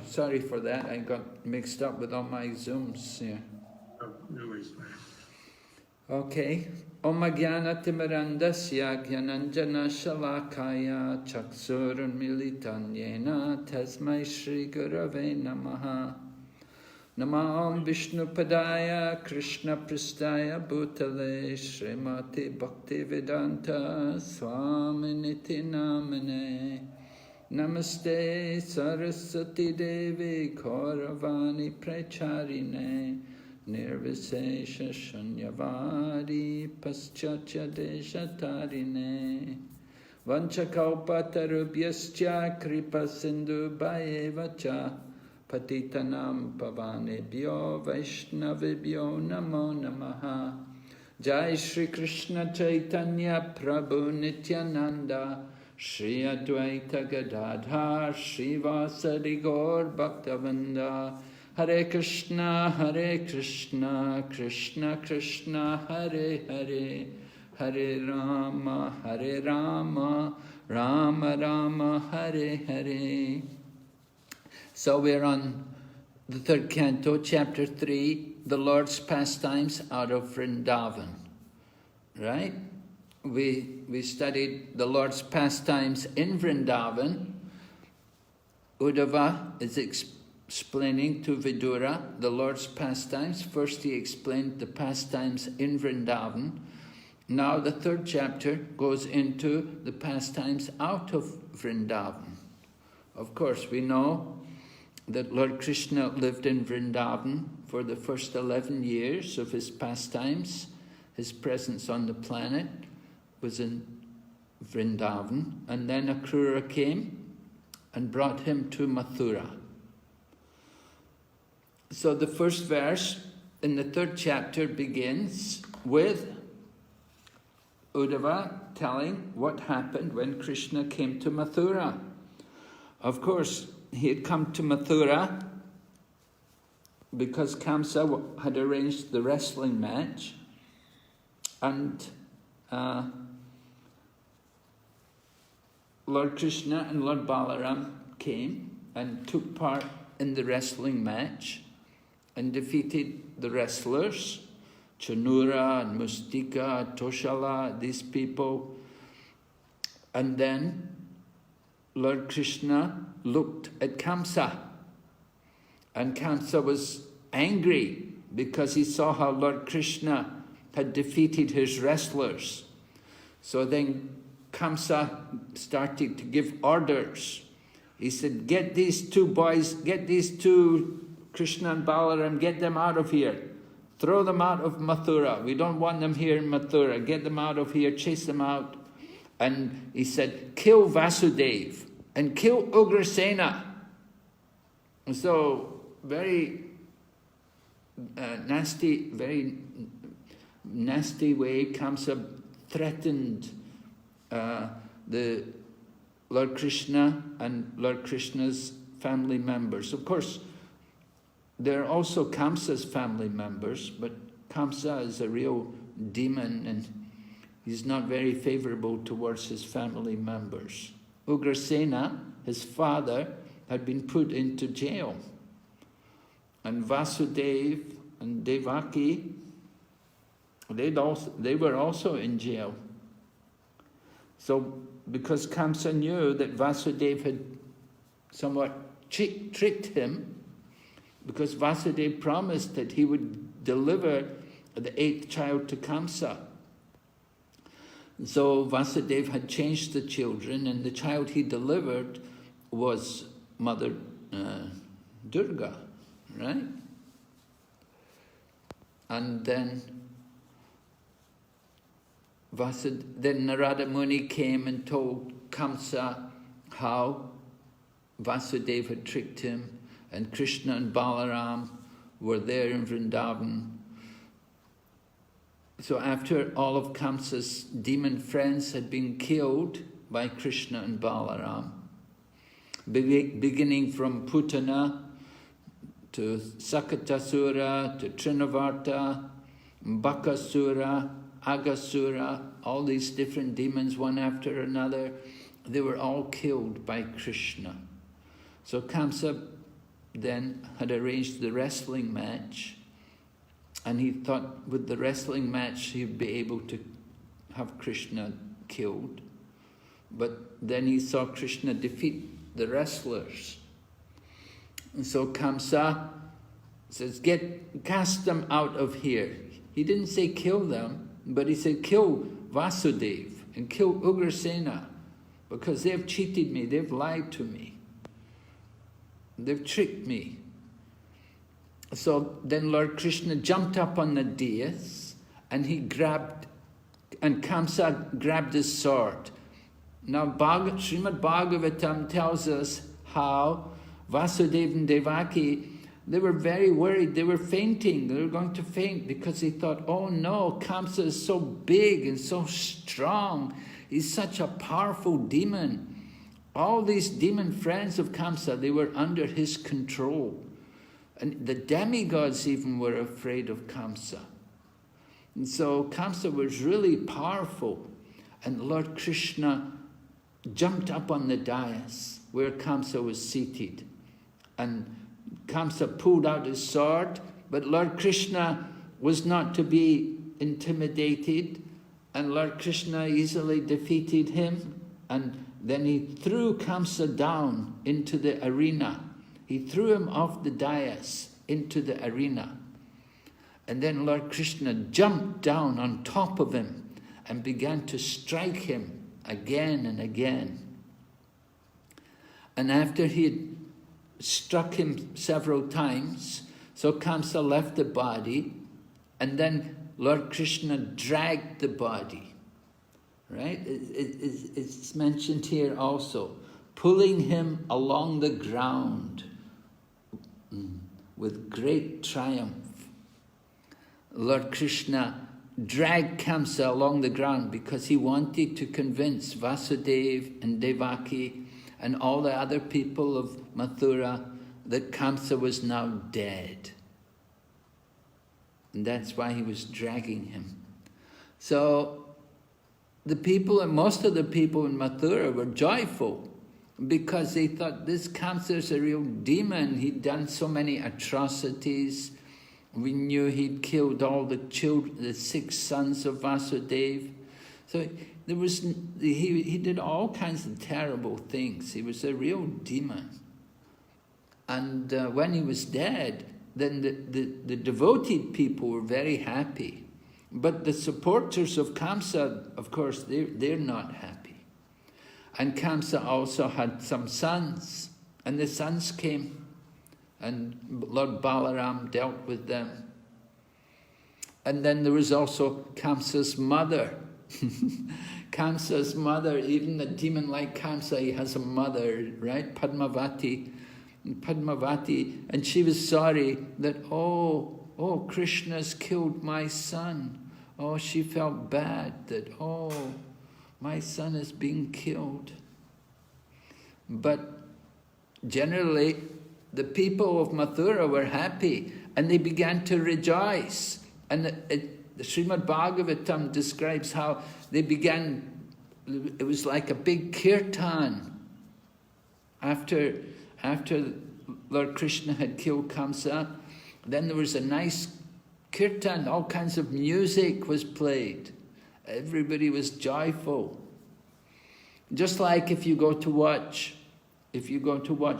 Sorry for that. I got mixed up with all my Zooms here. Oh, no worries. Okay. Om Jnana-timirandasya Jnananjana Shalakaya Chaksurunmilitan Yena Tasmai Shri Gurave Namaha. Nama Om Vishnu Padaya Krishna Pristaya Bhutale Srimati Bhakti Vedanta Swaminiti Namane. Namaste Saraswati Devi Kauravani Pracharine Nirvisesha Shanyavari Paschatya Deshatarine Vanchakalpatarubhyascha Kripa Sindhu Bhayevacha Patitanam Pavanebhyo Vaishnavibhyo Namo Namaha. Jai Shri Krishna Chaitanya Prabhu Nityananda Shri Advaita Gadadhar Shri Vasari Gaur Bhaktavinda. Hare Krishna Krishna Krishna Hare Hare Hare Rama Rama Rama Hare Hare. So we're on the third canto, chapter 3, the Lord's Pastimes out of Vṛndāvana. Right? We studied the Lord's pastimes in Vṛndāvana. Uddhava is explaining to Vidura the Lord's pastimes. First he explained the pastimes in Vṛndāvana. Now the third chapter goes into the pastimes out of Vṛndāvana. Of course, we know that Lord Krishna lived in Vṛndāvana for the first 11 years of his pastimes. His presence on the planet was in Vṛndāvana, and then Akrura came and brought him to Mathura. So the first verse in the third chapter begins with Uddhava telling what happened when Krishna came to Mathura. Of course, he had come to Mathura because Kamsa had arranged the wrestling match, and Lord Krishna and Lord Balaram came and took part in the wrestling match and defeated the wrestlers, Chanura and Mustika, Toshala, these people. And then Lord Krishna looked at Kamsa, and Kamsa was angry because he saw how Lord Krishna had defeated his wrestlers. So then Kamsa started to give orders. He said, get these two boys, get these two, Krishna and Balaram, get them out of here. Throw them out of Mathura. We don't want them here in Mathura. Get them out of here, chase them out. And he said, kill Vasudeva and kill Ugrasena. So very nasty way, Kamsa threatened the Lord Krishna and Lord Krishna's family members. Of course, they're also Kamsa's family members, but Kamsa is a real demon and he's not very favorable towards his family members. Ugrasena, his father, had been put into jail. And Vasudeva and Devaki, they were also in jail. So, because Kamsa knew that Vasudeva had somewhat tricked him, because Vasudeva promised that he would deliver the 8th child to Kamsa. So Vasudeva had changed the children, and the child he delivered was Mother Durga, right? And then Narada Muni came and told Kamsa how Vasudeva had tricked him, and Krishna and Balaram were there in Vṛndāvana. So after all of Kamsa's demon friends had been killed by Krishna and Balaram, beginning from Putana to Sakatasura to Trinavarta, Bakasura, Agasura, all these different demons one after another, they were all killed by Krishna. So Kamsa then had arranged the wrestling match, and he thought with the wrestling match he'd be able to have Krishna killed. But then he saw Krishna defeat the wrestlers. And so Kamsa says, cast them out of here. He didn't say kill them, but he said kill Vasudeva and kill Ugrasena, because they've cheated me, they've lied to me, they've tricked me. So then Lord Krishna jumped up on the dais, and Kamsa grabbed his sword. Now Srimad Bhagavatam tells us how Vasudeva and Devaki, they were very worried, they were fainting, they were going to faint, because they thought, oh no, Kamsa is so big and so strong, he's such a powerful demon. All these demon friends of Kamsa, they were under his control. And the demigods even were afraid of Kamsa. And so Kamsa was really powerful. And Lord Krishna jumped up on the dais where Kamsa was seated. And Kamsa pulled out his sword, but Lord Krishna was not to be intimidated, and Lord Krishna easily defeated him, and then he threw Kamsa down into the arena. He threw him off the dais into the arena. And then Lord Krishna jumped down on top of him and began to strike him again and again. And after he had struck him several times, so Kamsa left the body, and then Lord Krishna dragged the body, right? It's mentioned here also, pulling him along the ground with great triumph. Lord Krishna dragged Kamsa along the ground because he wanted to convince Vasudeva and Devaki and all the other people of Mathura that Kamsa was now dead. And that's why he was dragging him. So the people, and most of the people in Mathura were joyful because they thought this Kamsa is a real demon. He'd done so many atrocities. We knew he'd killed all the children, the 6 sons of Vasudeva. So there was, he did all kinds of terrible things. He was a real demon. And when he was dead, then the devoted people were very happy. But the supporters of Kamsa, of course, they're not happy. And Kamsa also had some sons, and the sons came, and Lord Balaram dealt with them. And then there was also Kamsa's mother. Kamsa's mother, even the demon like Kamsa, he has a mother, right? Padmavati, and she was sorry that, oh, Krishna's killed my son. Oh, she felt bad that, oh, my son is being killed. But generally, the people of Mathura were happy, and they began to rejoice. And the Srimad Bhagavatam describes how they began, it was like a big kirtan. After Lord Krishna had killed Kamsa, then there was a nice kirtan, all kinds of music was played. Everybody was joyful. Just like if you go to watch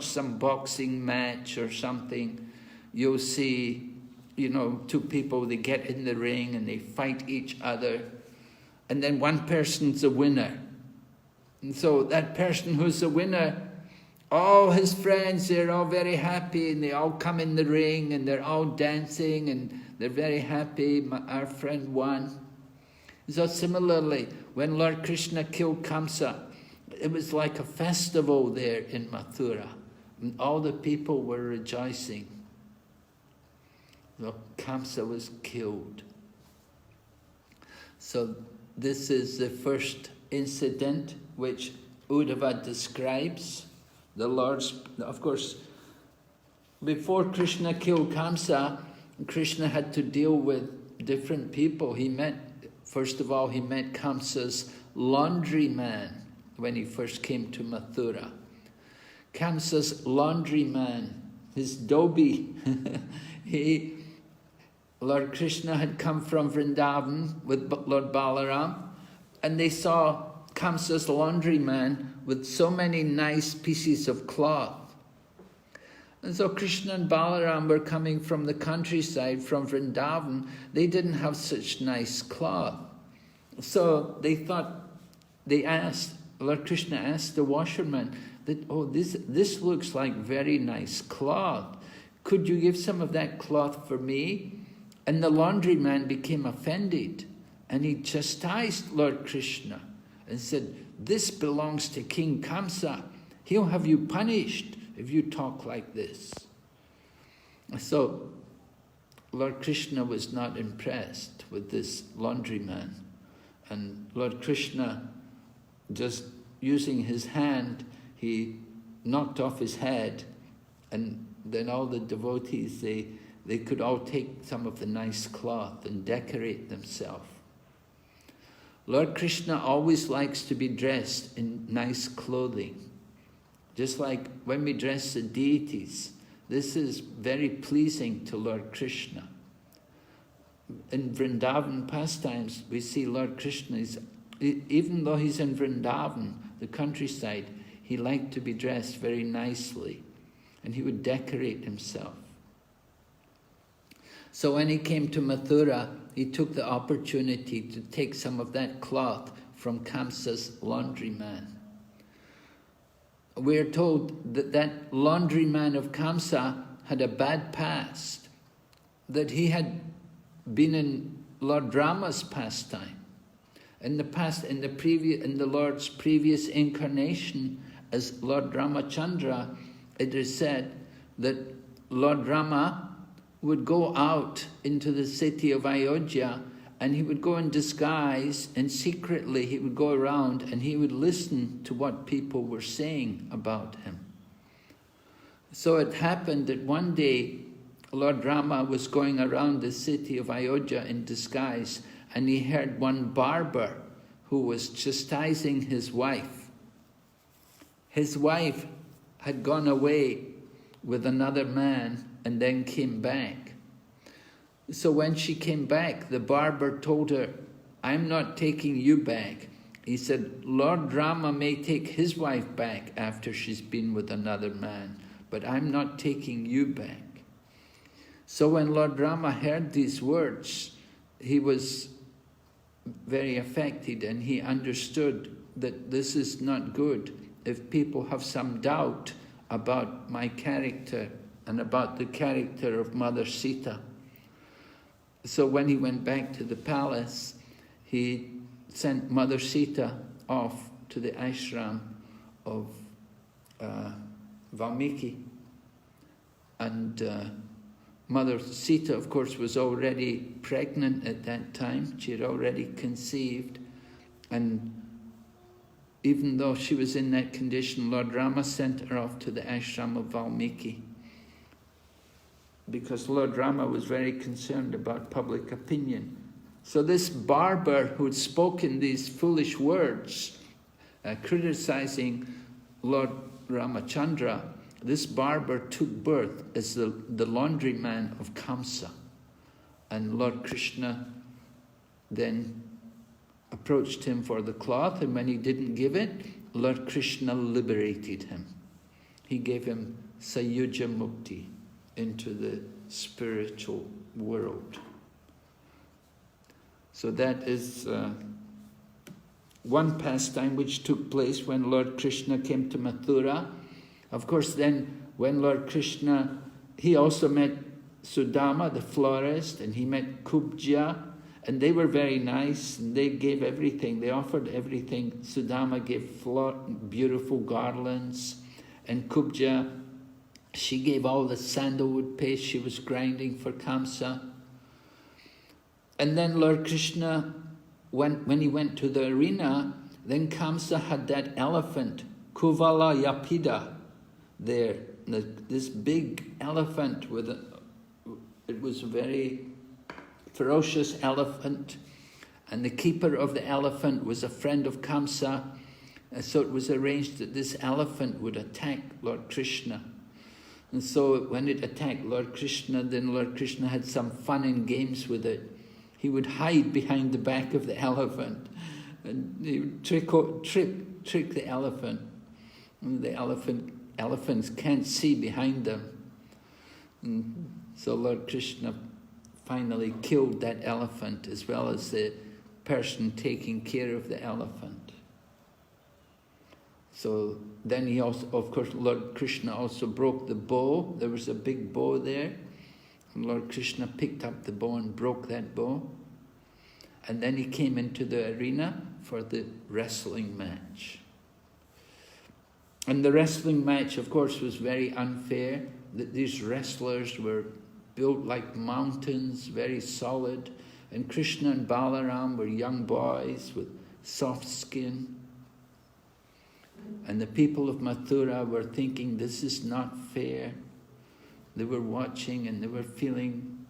some boxing match or something, you'll see, 2 people, they get in the ring and they fight each other, and then one person's a winner. And so that person who's a winner, all his friends, they're all very happy, and they all come in the ring and they're all dancing and they're very happy, our friend won. So similarly, when Lord Krishna killed Kamsa, it was like a festival there in Mathura, and all the people were rejoicing. So Kamsa was killed. So this is the first incident which Uddhava describes. The Lord's, of course, before Krishna killed Kamsa, Krishna had to deal with different people. First of all, he met Kamsa's laundryman, when he first came to Mathura. Kamsa's laundryman, his dhobi, Lord Krishna had come from Vṛndāvana with Lord Balaram, and they saw Kamsa's laundryman with so many nice pieces of cloth. And so Krishna and Balaram were coming from the countryside, from Vṛndāvana. They didn't have such nice cloth. So they thought, Lord Krishna asked the washerman that, oh, this looks like very nice cloth. Could you give some of that cloth for me? And the laundryman became offended, and he chastised Lord Krishna and said, this belongs to King Kamsa. He'll have you punished if you talk like this. So Lord Krishna was not impressed with this laundryman. And Lord Krishna, just using his hand, he knocked off his head, and then all the devotees, they could all take some of the nice cloth and decorate themselves. Lord Krishna always likes to be dressed in nice clothing. Just like when we dress the deities, this is very pleasing to Lord Krishna. In Vṛndāvana pastimes, we see Lord Krishna, even though he's in Vṛndāvana, the countryside, he liked to be dressed very nicely, and he would decorate himself. So when he came to Mathura, he took the opportunity to take some of that cloth from Kamsa's laundryman. We're told that that laundryman of Kamsa had a bad past, that he had been in Lord Rama's pastime. In the Lord's previous incarnation as Lord Ramachandra, it is said that Lord Rama would go out into the city of Ayodhya, and he would go in disguise, and secretly he would go around and he would listen to what people were saying about him. So it happened that one day Lord Rama was going around the city of Ayodhya in disguise, and he heard one barber who was chastising his wife. His wife had gone away with another man and then came back. So when she came back, the barber told her, I'm not taking you back. He said, Lord Rama may take his wife back after she's been with another man, but I'm not taking you back. So when Lord Rama heard these words, he was very affected, and he understood that this is not good. If people have some doubt about my character and about the character of Mother Sita. So when he went back to the palace, he sent Mother Sita off to the ashram of Valmiki. And Mother Sita, of course, was already pregnant at that time. She had already conceived. And even though she was in that condition, Lord Rama sent her off to the ashram of Valmiki, because Lord Rama was very concerned about public opinion. So this barber who had spoken these foolish words, criticizing Lord Ramachandra, this barber took birth as the laundryman of Kamsa. And Lord Krishna then approached him for the cloth, and when he didn't give it, Lord Krishna liberated him. He gave him Sayuja Mukti, into the spiritual world. So that is one pastime which took place when Lord Krishna came to Mathura. Of course, then when Lord Krishna, he also met Sudama, the florist, and he met Kubja, and they were very nice, and they gave everything. They offered everything. Sudama gave beautiful garlands, and Kubja, she gave all the sandalwood paste she was grinding for Kamsa. And then Lord Krishna, when he went to the arena, then Kamsa had that elephant, Kuvala Yapida, there. This big elephant it was a very ferocious elephant. And the keeper of the elephant was a friend of Kamsa. So it was arranged that this elephant would attack Lord Krishna. And so when it attacked Lord Krishna, then Lord Krishna had some fun and games with it. He would hide behind the back of the elephant, and he would trick the elephant. And the elephants can't see behind them. And so Lord Krishna finally killed that elephant, as well as the person taking care of the elephant. So then he also, of course, Lord Krishna also broke the bow. There was a big bow there. And Lord Krishna picked up the bow and broke that bow. And then he came into the arena for the wrestling match. And the wrestling match, of course, was very unfair. These wrestlers were built like mountains, very solid. And Krishna and Balaram were young boys with soft skin. And the people of Mathura were thinking, this is not fair. They were watching and they were feeling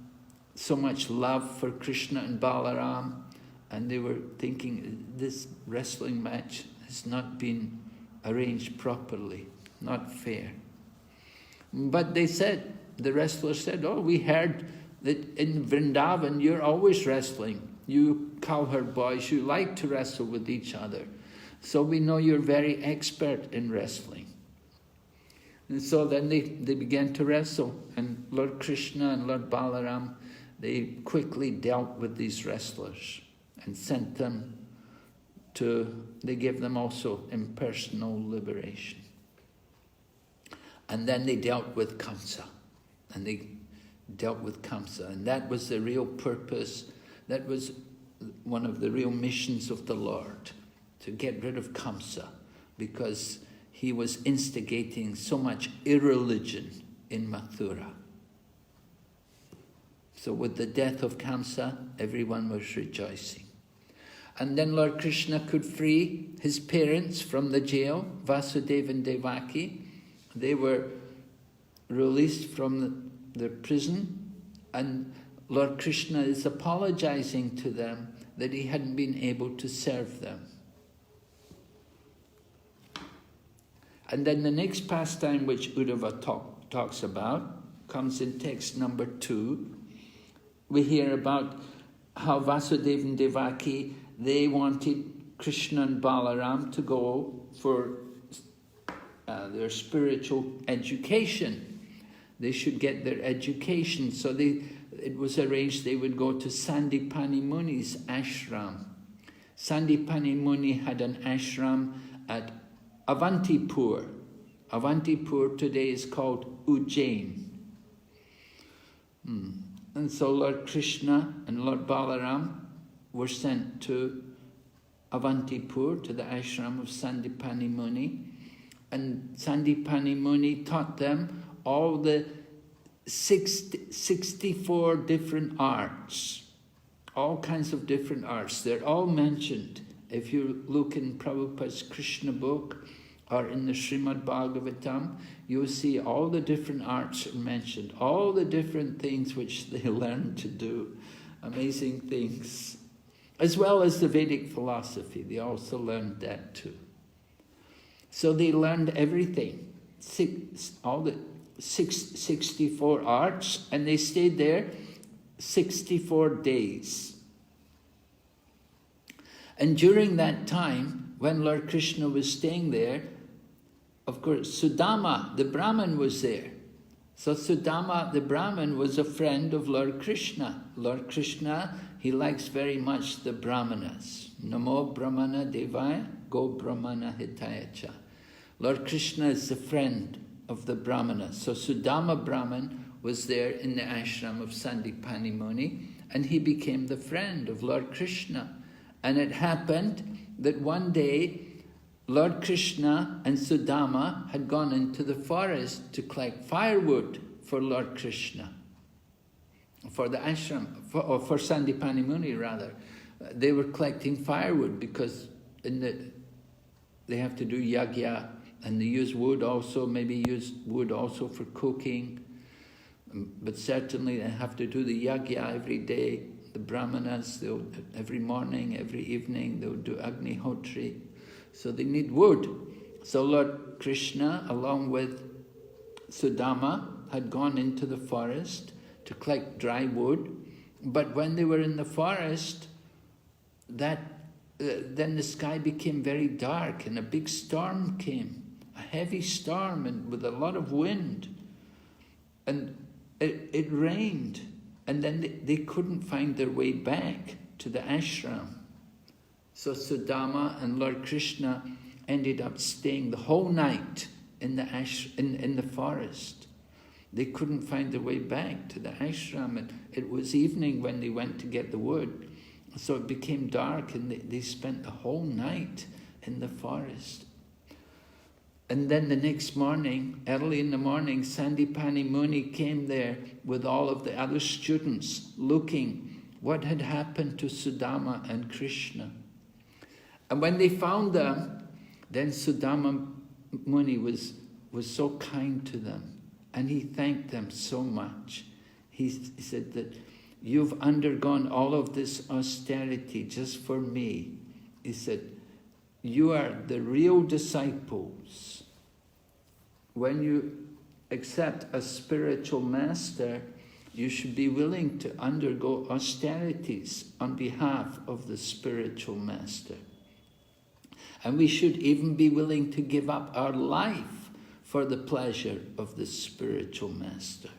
so much love for Krishna and Balaram. And they were thinking, this wrestling match has not been arranged properly, not fair. But they said, the wrestlers said, oh, we heard that in Vṛndāvana you're always wrestling. You cowherd boys, you like to wrestle with each other. So we know you're very expert in wrestling. And so then they began to wrestle. And Lord Krishna and Lord Balaram, they quickly dealt with these wrestlers and sent them to, they gave them also impersonal liberation. And then they dealt with Kamsa. And they dealt with Kamsa. And that was the real purpose. That was one of the real missions of the Lord, to get rid of Kamsa, because he was instigating so much irreligion in Mathura. So with the death of Kamsa, everyone was rejoicing. And then Lord Krishna could free his parents from the jail, Vasudeva and Devaki. They were released from the prison, and Lord Krishna is apologizing to them that he hadn't been able to serve them. And then the next pastime which Uddhava talks about comes in text number 2. We hear about how Vasudeva and Devaki, they wanted Krishna and Balaram to go for their spiritual education. They should get their education. So it was arranged they would go to Sandipani Muni's ashram. Sandipani Muni had an ashram at Avantipur. Avantipur today is called Ujjain. And so Lord Krishna and Lord Balaram were sent to Avantipur, to the ashram of Sandipani Muni. And Sandipani Muni taught them all the 64 different arts, all kinds of different arts. They're all mentioned. If you look in Prabhupada's Krishna book or in the Srimad Bhagavatam, you'll see all the different arts are mentioned, all the different things which they learned to do, amazing things. As well as the Vedic philosophy, they also learned that too. So they learned everything, all the 64 arts, and they stayed there 64 days. And during that time, when Lord Krishna was staying there, of course, Sudama, the Brahmin, was there. So Sudama, the Brahmin, was a friend of Lord Krishna. Lord Krishna, he likes very much the Brahmanas. Namo Brahmana Devaya, Go Brahmana Hitayacha. Lord Krishna is the friend of the Brahmanas. So Sudama Brahmin was there in the ashram of Sandipani Muni, and he became the friend of Lord Krishna. And it happened that one day, Lord Krishna and Sudama had gone into the forest to collect firewood for Lord Krishna, for the ashram, for Sandipani Muni rather. They were collecting firewood because they have to do yagya, and they use wood also, maybe use wood also for cooking. But certainly they have to do the yagya every day. The Brahmanas, every morning, every evening, they'll do Agnihotri. So they need wood. So Lord Krishna, along with Sudama, had gone into the forest to collect dry wood. But when they were in the forest, then the sky became very dark and a big storm came, a heavy storm and with a lot of wind. And it rained, and then they couldn't find their way back to the ashram. So Sudama and Lord Krishna ended up staying the whole night in the forest. They couldn't find their way back to the ashram, and it was evening when they went to get the wood. So it became dark, and they spent the whole night in the forest. And then the next morning, early in the morning, Sandipani Muni came there with all of the other students, looking what had happened to Sudama and Krishna. And when they found them, then Sudama Muni was so kind to them, and he thanked them so much. He said that, "You've undergone all of this austerity just for me." He said, "You are the real disciples. When you accept a spiritual master, you should be willing to undergo austerities on behalf of the spiritual master. And we should even be willing to give up our life for the pleasure of the spiritual master."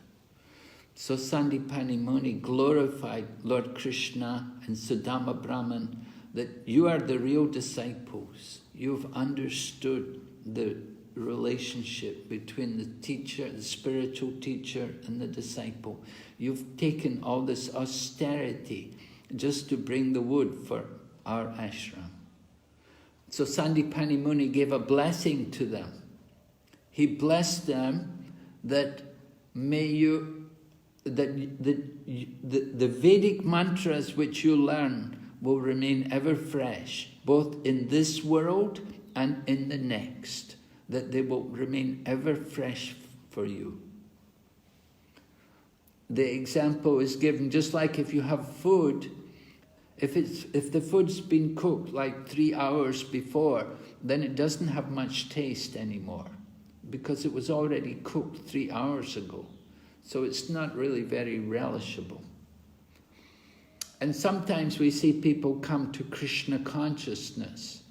So Sandipani Muni glorified Lord Krishna and Sudama Brahman that you are the real disciples. You've understood the relationship between the teacher, the spiritual teacher, and the disciple. You've taken all this austerity just to bring the wood for our ashram. So Sandipani Muni gave a blessing to them. He blessed them that the Vedic mantras which you learn will remain ever fresh, both in this world and in the next, that they will remain ever fresh for you. The example is given, just like if you have food, if the food's been cooked like 3 hours before, then it doesn't have much taste anymore, because it was already cooked 3 hours ago. So it's not really very relishable. And sometimes we see people come to Krishna consciousness,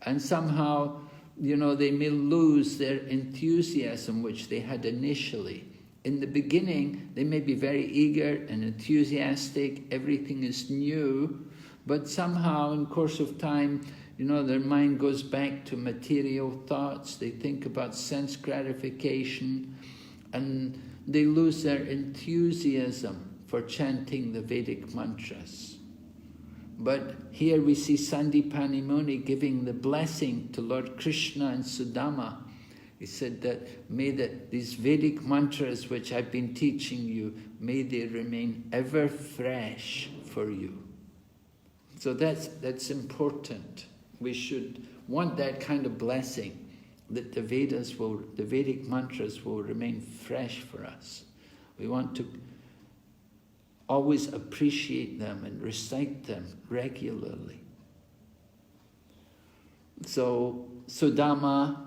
and somehow, they may lose their enthusiasm which they had initially. In the beginning, they may be very eager and enthusiastic, everything is new, but somehow in course of time, their mind goes back to material thoughts, they think about sense gratification, and they lose their enthusiasm for chanting the Vedic mantras. But here we see Sandipani Muni giving the blessing to Lord Krishna and Sudama. He said that, may these Vedic mantras which I've been teaching you, may they remain ever fresh for you. So that's important. We should want that kind of blessing, that the Vedic mantras will remain fresh for us. We want to always appreciate them and recite them regularly. So Sudama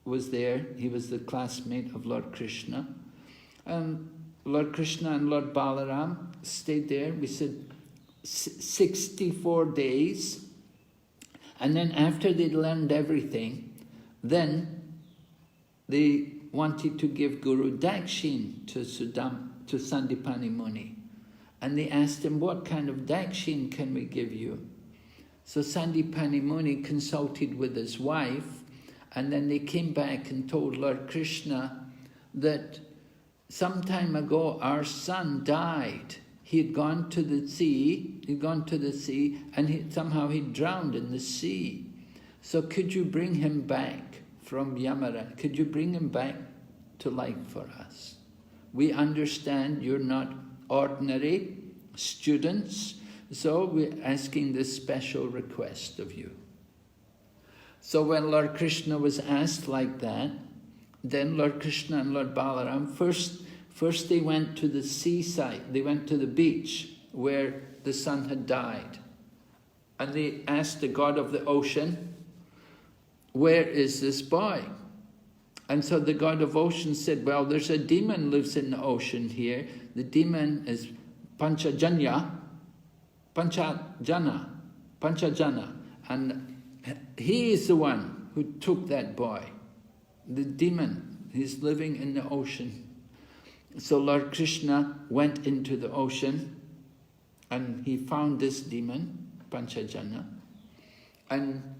was there. He was the classmate of Lord Krishna. And Lord Krishna and Lord Balaram stayed there. We said 64 days. And then after they'd learned everything, then they wanted to give Guru Dakshin to Sandipani Muni. And they asked him, what kind of Dakshin can we give you? So Sandipani Muni consulted with his wife, and then they came back and told Lord Krishna that some time ago our son died. He had gone to the sea, and somehow he drowned in the sea. So could you bring him back from Yamaraj? Could you bring him back to life for us? We understand you're not ordinary students, so we're asking this special request of you. So when Lord Krishna was asked like that, then Lord Krishna and Lord Balaram, first they went to the seaside, they went to the beach where the son had died. And they asked the god of the ocean, where is this boy? And so the god of ocean said, well, there's a demon lives in the ocean here. The demon is Panchajana, and he is the one who took that boy. The demon, he's living in the ocean. So Lord Krishna went into the ocean and he found this demon, Panchajana, and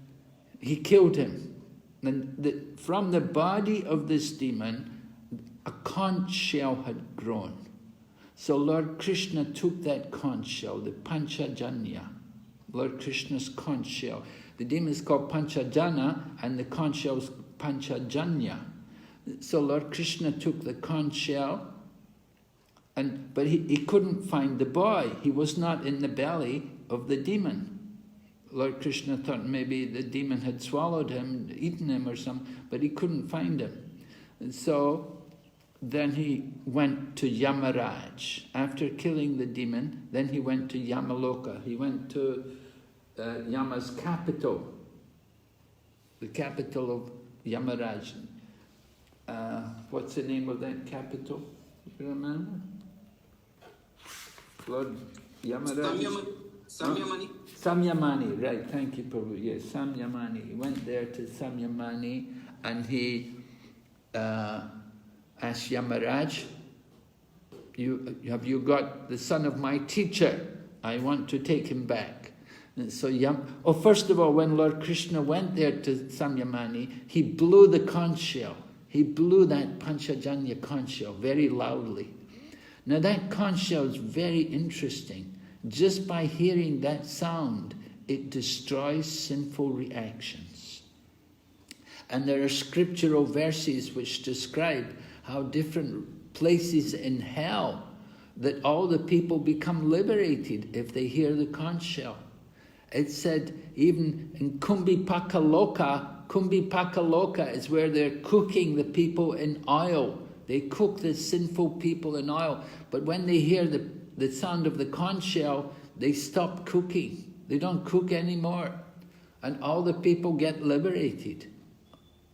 he killed him. And from the body of this demon, a conch shell had grown. So Lord Krishna took that conch shell, the Panchajanya, Lord Krishna's conch shell. The demon is called Panchajana and the conch shell is Panchajanya. So Lord Krishna took the conch shell, but he couldn't find the boy. He was not in the belly of the demon. Lord Krishna thought maybe the demon had swallowed him, eaten him or something, but he couldn't find him. And so then he went to Yamaraj. After killing the demon, then he went to Yamaloka. He went to Yama's capital, the capital of Yamaraj. What's the name of that capital? You remember? Lord Yamaraj? Samyamani. Samyamani, right, thank you, Prabhu. Yes, Samyamani. He went there to Samyamani and he asked Yamaraj, have you got the son of my teacher? I want to take him back. And so first of all, when Lord Krishna went there to Samyamani, he blew the conch shell. He blew that Panchajanya conch shell very loudly. Now that conch shell is very interesting. Just by hearing that sound, it destroys sinful reactions. And there are scriptural verses which describe how different places in hell, that all the people become liberated if they hear the conch shell. It said even in Kumbhipakaloka is where they're cooking the people in oil. They cook the sinful people in oil. But when they hear the sound of the conch shell, they stop cooking. They don't cook anymore. And all the people get liberated.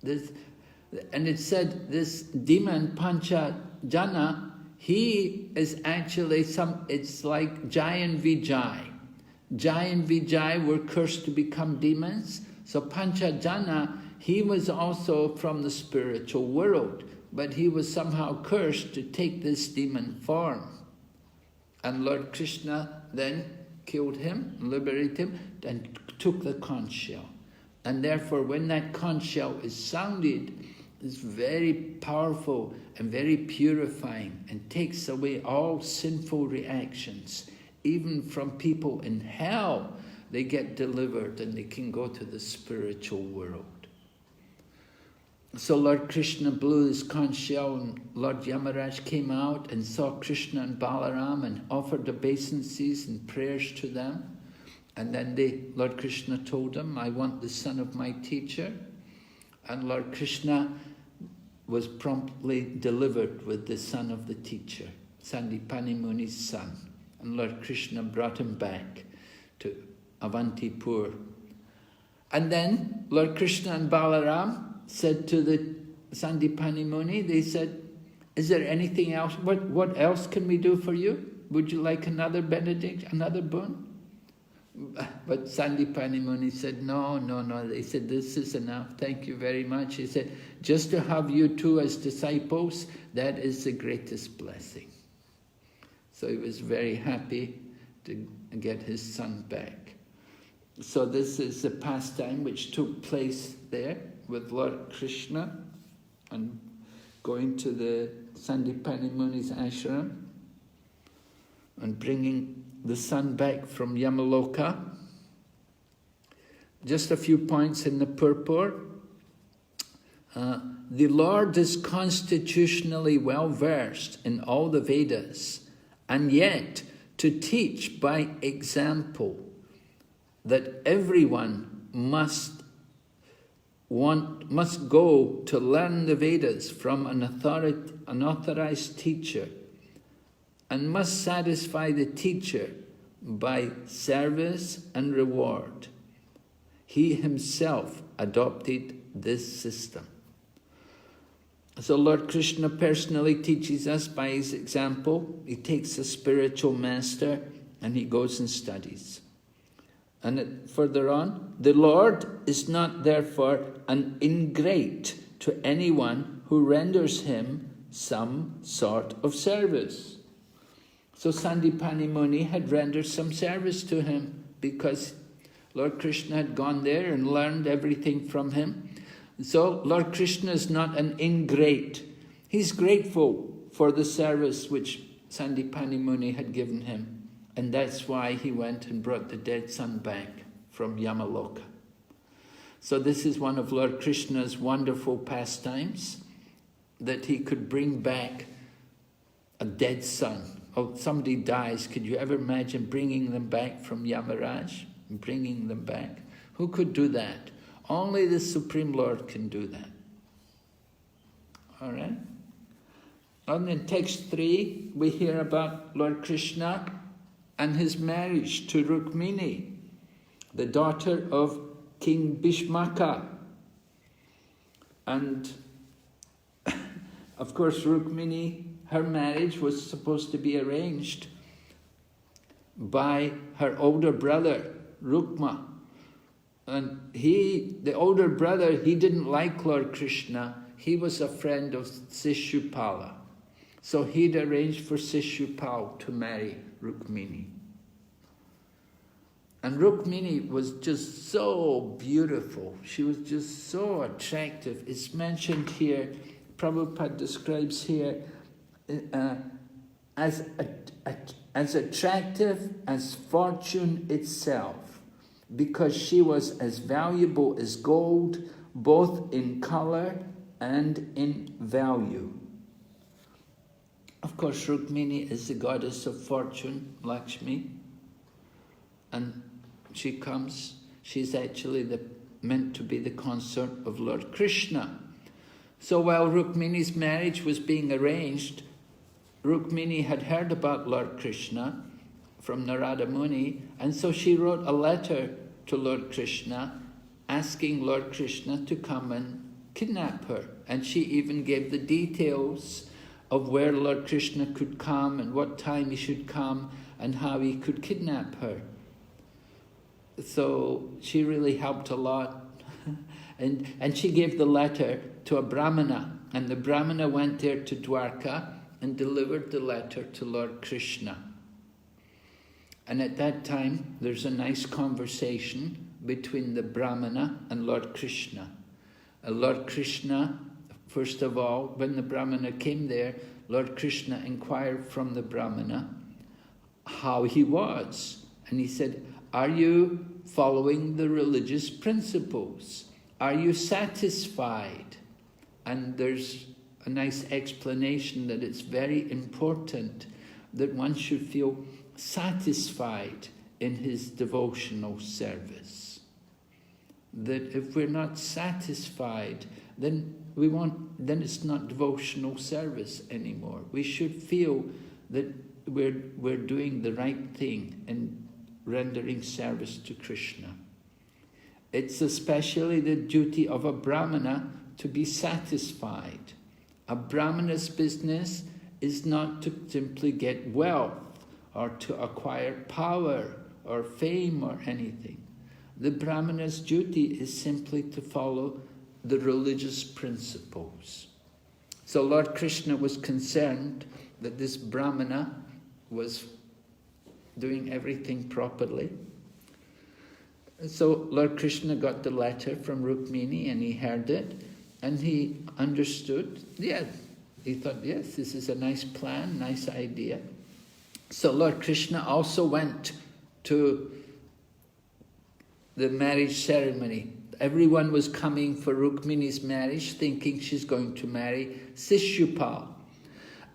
And it said this demon, Panchajana, he is actually it's like Jai and Vijay. Jai and Vijay were cursed to become demons. So Panchajana, he was also from the spiritual world, but he was somehow cursed to take this demon form. And Lord Krishna then killed him, liberated him, and took the conch shell. And therefore, when that conch shell is sounded, it's very powerful and very purifying and takes away all sinful reactions. Even from people in hell, they get delivered and they can go to the spiritual world. So Lord Krishna blew his conch shell and Lord Yamaraj came out and saw Krishna and Balaram and offered obeisances and prayers to them. And then Lord Krishna told him, I want the son of my teacher. And Lord Krishna was promptly delivered with the son of the teacher, Sandipani Muni's son. And Lord Krishna brought him back to Avantipur. And then Lord Krishna and Balaram said to the Sandipani Muni, they said, is there anything else? What else can we do for you? Would you like another benedict, another boon? But Sandipani Muni said, no. They said, this is enough. Thank you very much. He said, just to have you two as disciples, that is the greatest blessing. So he was very happy to get his son back. So this is the pastime which took place there with Lord Krishna and going to the Sandipani Muni's ashram and bringing the son back from Yamaloka. Just a few points in the purport. The Lord is constitutionally well versed in all the Vedas, and yet to teach by example that everyone must go to learn the Vedas from an authorized teacher and must satisfy the teacher by service and reward. He himself adopted this system. So Lord Krishna personally teaches us by his example. He takes a spiritual master and he goes and studies. And further on, the Lord is not therefore an ingrate to anyone who renders him some sort of service. So Sandipani Muni had rendered some service to him because Lord Krishna had gone there and learned everything from him. So Lord Krishna is not an ingrate. He's grateful for the service which Sandipani Muni had given him. And that's why he went and brought the dead son back from Yamaloka. So this is one of Lord Krishna's wonderful pastimes, that he could bring back a dead son. Oh, somebody dies. Could you ever imagine bringing them back from Yamaraj? Bringing them back? Who could do that? Only the Supreme Lord can do that. All right? And in text 3, we hear about Lord Krishna and his marriage to Rukmini, the daughter of King Bhishmaka. And of course, Rukmini, her marriage was supposed to be arranged by her older brother, Rukma. And the older brother, he didn't like Lord Krishna. He was a friend of Sishupala. So he'd arranged for Sishupal to marry Rukmini. And Rukmini was just so beautiful. She was just so attractive. It's mentioned here, Prabhupada describes here, as attractive as fortune itself, because she was as valuable as gold, both in color and in value. Of course, Rukmini is the goddess of fortune, Lakshmi, and she comes, she's actually meant to be the consort of Lord Krishna. So while Rukmini's marriage was being arranged, Rukmini had heard about Lord Krishna from Narada Muni, and so she wrote a letter to Lord Krishna asking Lord Krishna to come and kidnap her. And she even gave the details of where Lord Krishna could come and what time he should come and how he could kidnap her. So she really helped a lot. and she gave the letter to a Brahmana, and the Brahmana went there to Dwarka and delivered the letter to Lord Krishna. And at that time, there's a nice conversation between the Brahmana and Lord Krishna. Lord Krishna, first of all, when the Brahmana came there, Lord Krishna inquired from the Brahmana how he was. And he said, are you following the religious principles? Are you satisfied? And there's a nice explanation that it's very important that one should feel satisfied in his devotional service. That if we're not satisfied, then it's not devotional service anymore. We should feel that we're doing the right thing and rendering service to Krishna. It's especially the duty of a Brahmana to be satisfied. A Brahmana's business is not to simply get wealth or to acquire power or fame or anything. The Brahmana's duty is simply to follow the religious principles. So Lord Krishna was concerned that this Brahmana was doing everything properly. And so Lord Krishna got the letter from Rukmini and he heard it and he understood. Yeah, he thought, yes, this is a nice plan, nice idea. So Lord Krishna also went to the marriage ceremony. Everyone was coming for Rukmini's marriage, thinking she's going to marry Sishupal.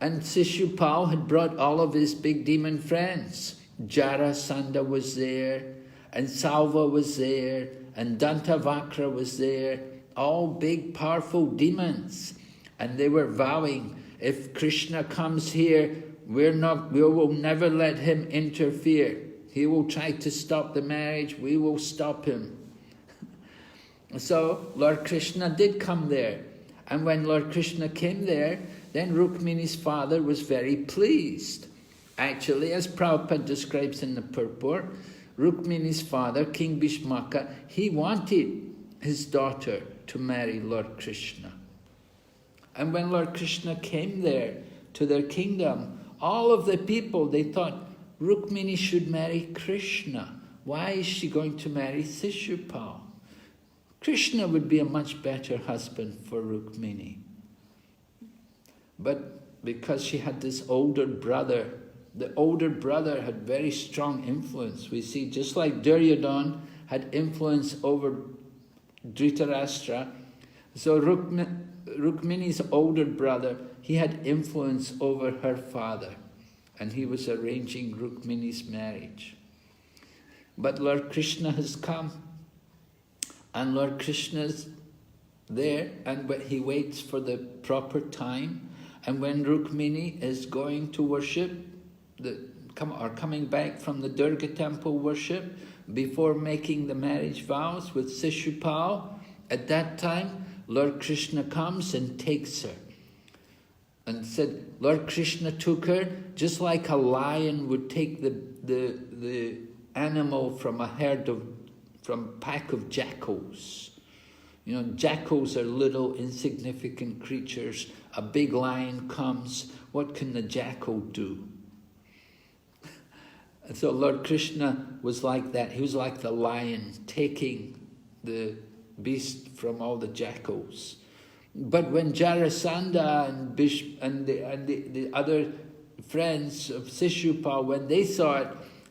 And Sishupal had brought all of his big demon friends. Jarasandha was there, and Salva was there, and Dantavakra was there, all big powerful demons. And they were vowing, if Krishna comes here, we will never let him interfere. He will try to stop the marriage, we will stop him. So Lord Krishna did come there. And when Lord Krishna came there, then Rukmini's father was very pleased. Actually, as Prabhupada describes in the purport, Rukmini's father, King Bhishmaka, he wanted his daughter to marry Lord Krishna. And when Lord Krishna came there to their kingdom, all of the people, they thought, Rukmini should marry Krishna. Why is she going to marry Shishupal? Krishna would be a much better husband for Rukmini. But because she had this older brother, the older brother had very strong influence. We see just like Duryodhana had influence over Dhritarashtra, so Rukmini's older brother, he had influence over her father, and he was arranging Rukmini's marriage. But Lord Krishna has come, and Lord Krishna's there, and he waits for the proper time. And when Rukmini is going to worship, coming back from the Durga temple worship, before making the marriage vows with Shishupal, at that time, Lord Krishna comes and takes her. And said, Lord Krishna took her just like a lion would take the animal from from a pack of jackals. You know, jackals are little insignificant creatures. A big lion comes, what can the jackal do? And so Lord Krishna was like that. He was like the lion taking the beast from all the jackals. But when Jarasandha and the other friends of Shishupal, when they saw it,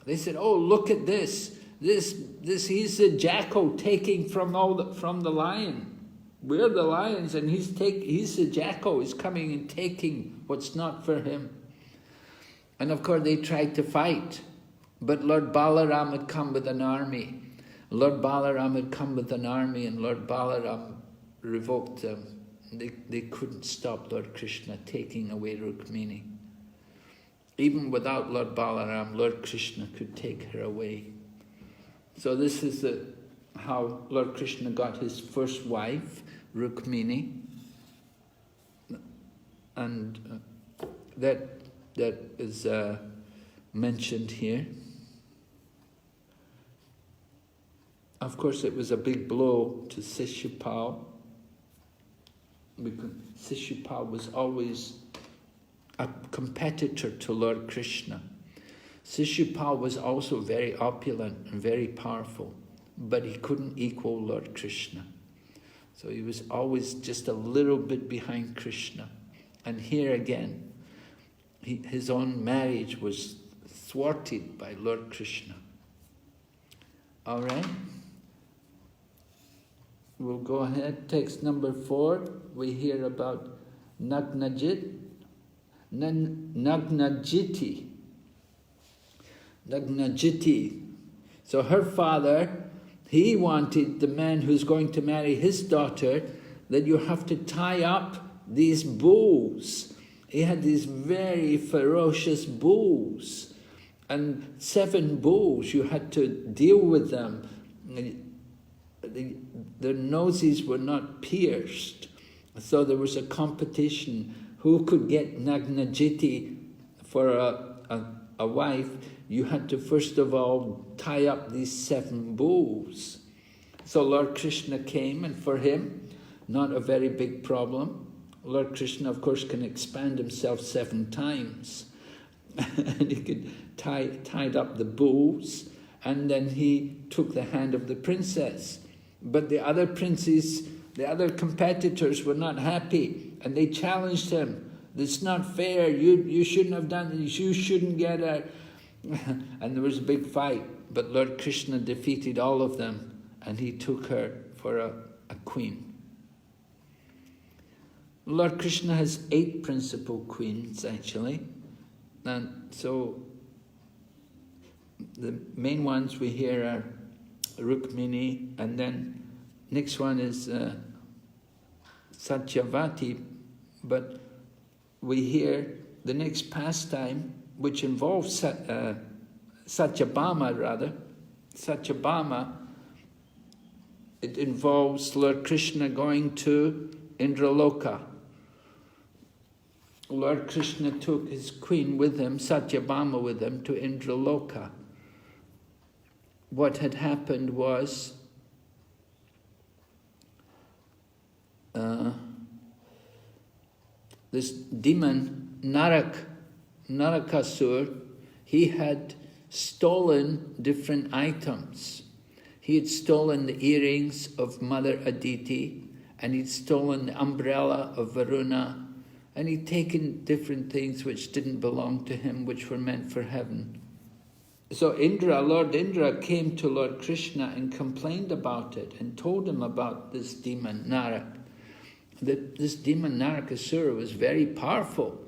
they said, "Oh, look at this! This he's the jackal taking from the lion. We're the lions, and he's the jackal. He's coming and taking what's not for him." And of course, they tried to fight, but Lord Balaram had come with an army. And Lord Balaram revoked them. They couldn't stop Lord Krishna taking away Rukmini. Even without Lord Balaram, Lord Krishna could take her away. So this is how Lord Krishna got his first wife, Rukmini. And that is mentioned here. Of course, it was a big blow to Shishupal, because Shishupal was always a competitor to Lord Krishna. Shishupal was also very opulent and very powerful, but he couldn't equal Lord Krishna. So he was always just a little bit behind Krishna. And here again, his own marriage was thwarted by Lord Krishna. All right? We'll go ahead. Text number 4, we hear about Nagnajiti. So her father, he wanted the man who's going to marry his daughter, that you have to tie up these bulls. He had these very ferocious bulls, and 7 bulls, you had to deal with them. Their noses were not pierced, so there was a competition who could get Nagnajiti for a wife. You had to first of all tie up these 7 bulls. So Lord Krishna came, and for him, not a very big problem. Lord Krishna, of course, can expand himself 7 times. And he could tied up the bulls, and then he took the hand of the princess. But the other princes, the other competitors were not happy, and they challenged him. It's not fair, you shouldn't have done this, you shouldn't get her. And there was a big fight, but Lord Krishna defeated all of them, and he took her for a queen. Lord Krishna has 8 principal queens, actually. And so the main ones we hear are Rukmini, and then next one is Satyavati, but we hear the next pastime, which involves Satyabhama. Satyabhama it involves Lord Krishna going to Indraloka. Lord Krishna took his queen with him, Satyabhama with him, to Indraloka. What had happened was this demon, Narakasur, he had stolen different items. He had stolen the earrings of Mother Aditi, and he'd stolen the umbrella of Varuna, and he'd taken different things which didn't belong to him, which were meant for heaven. So Lord Indra came to Lord Krishna and complained about it and told him about this demon, Narak. This demon, Narakasura, was very powerful.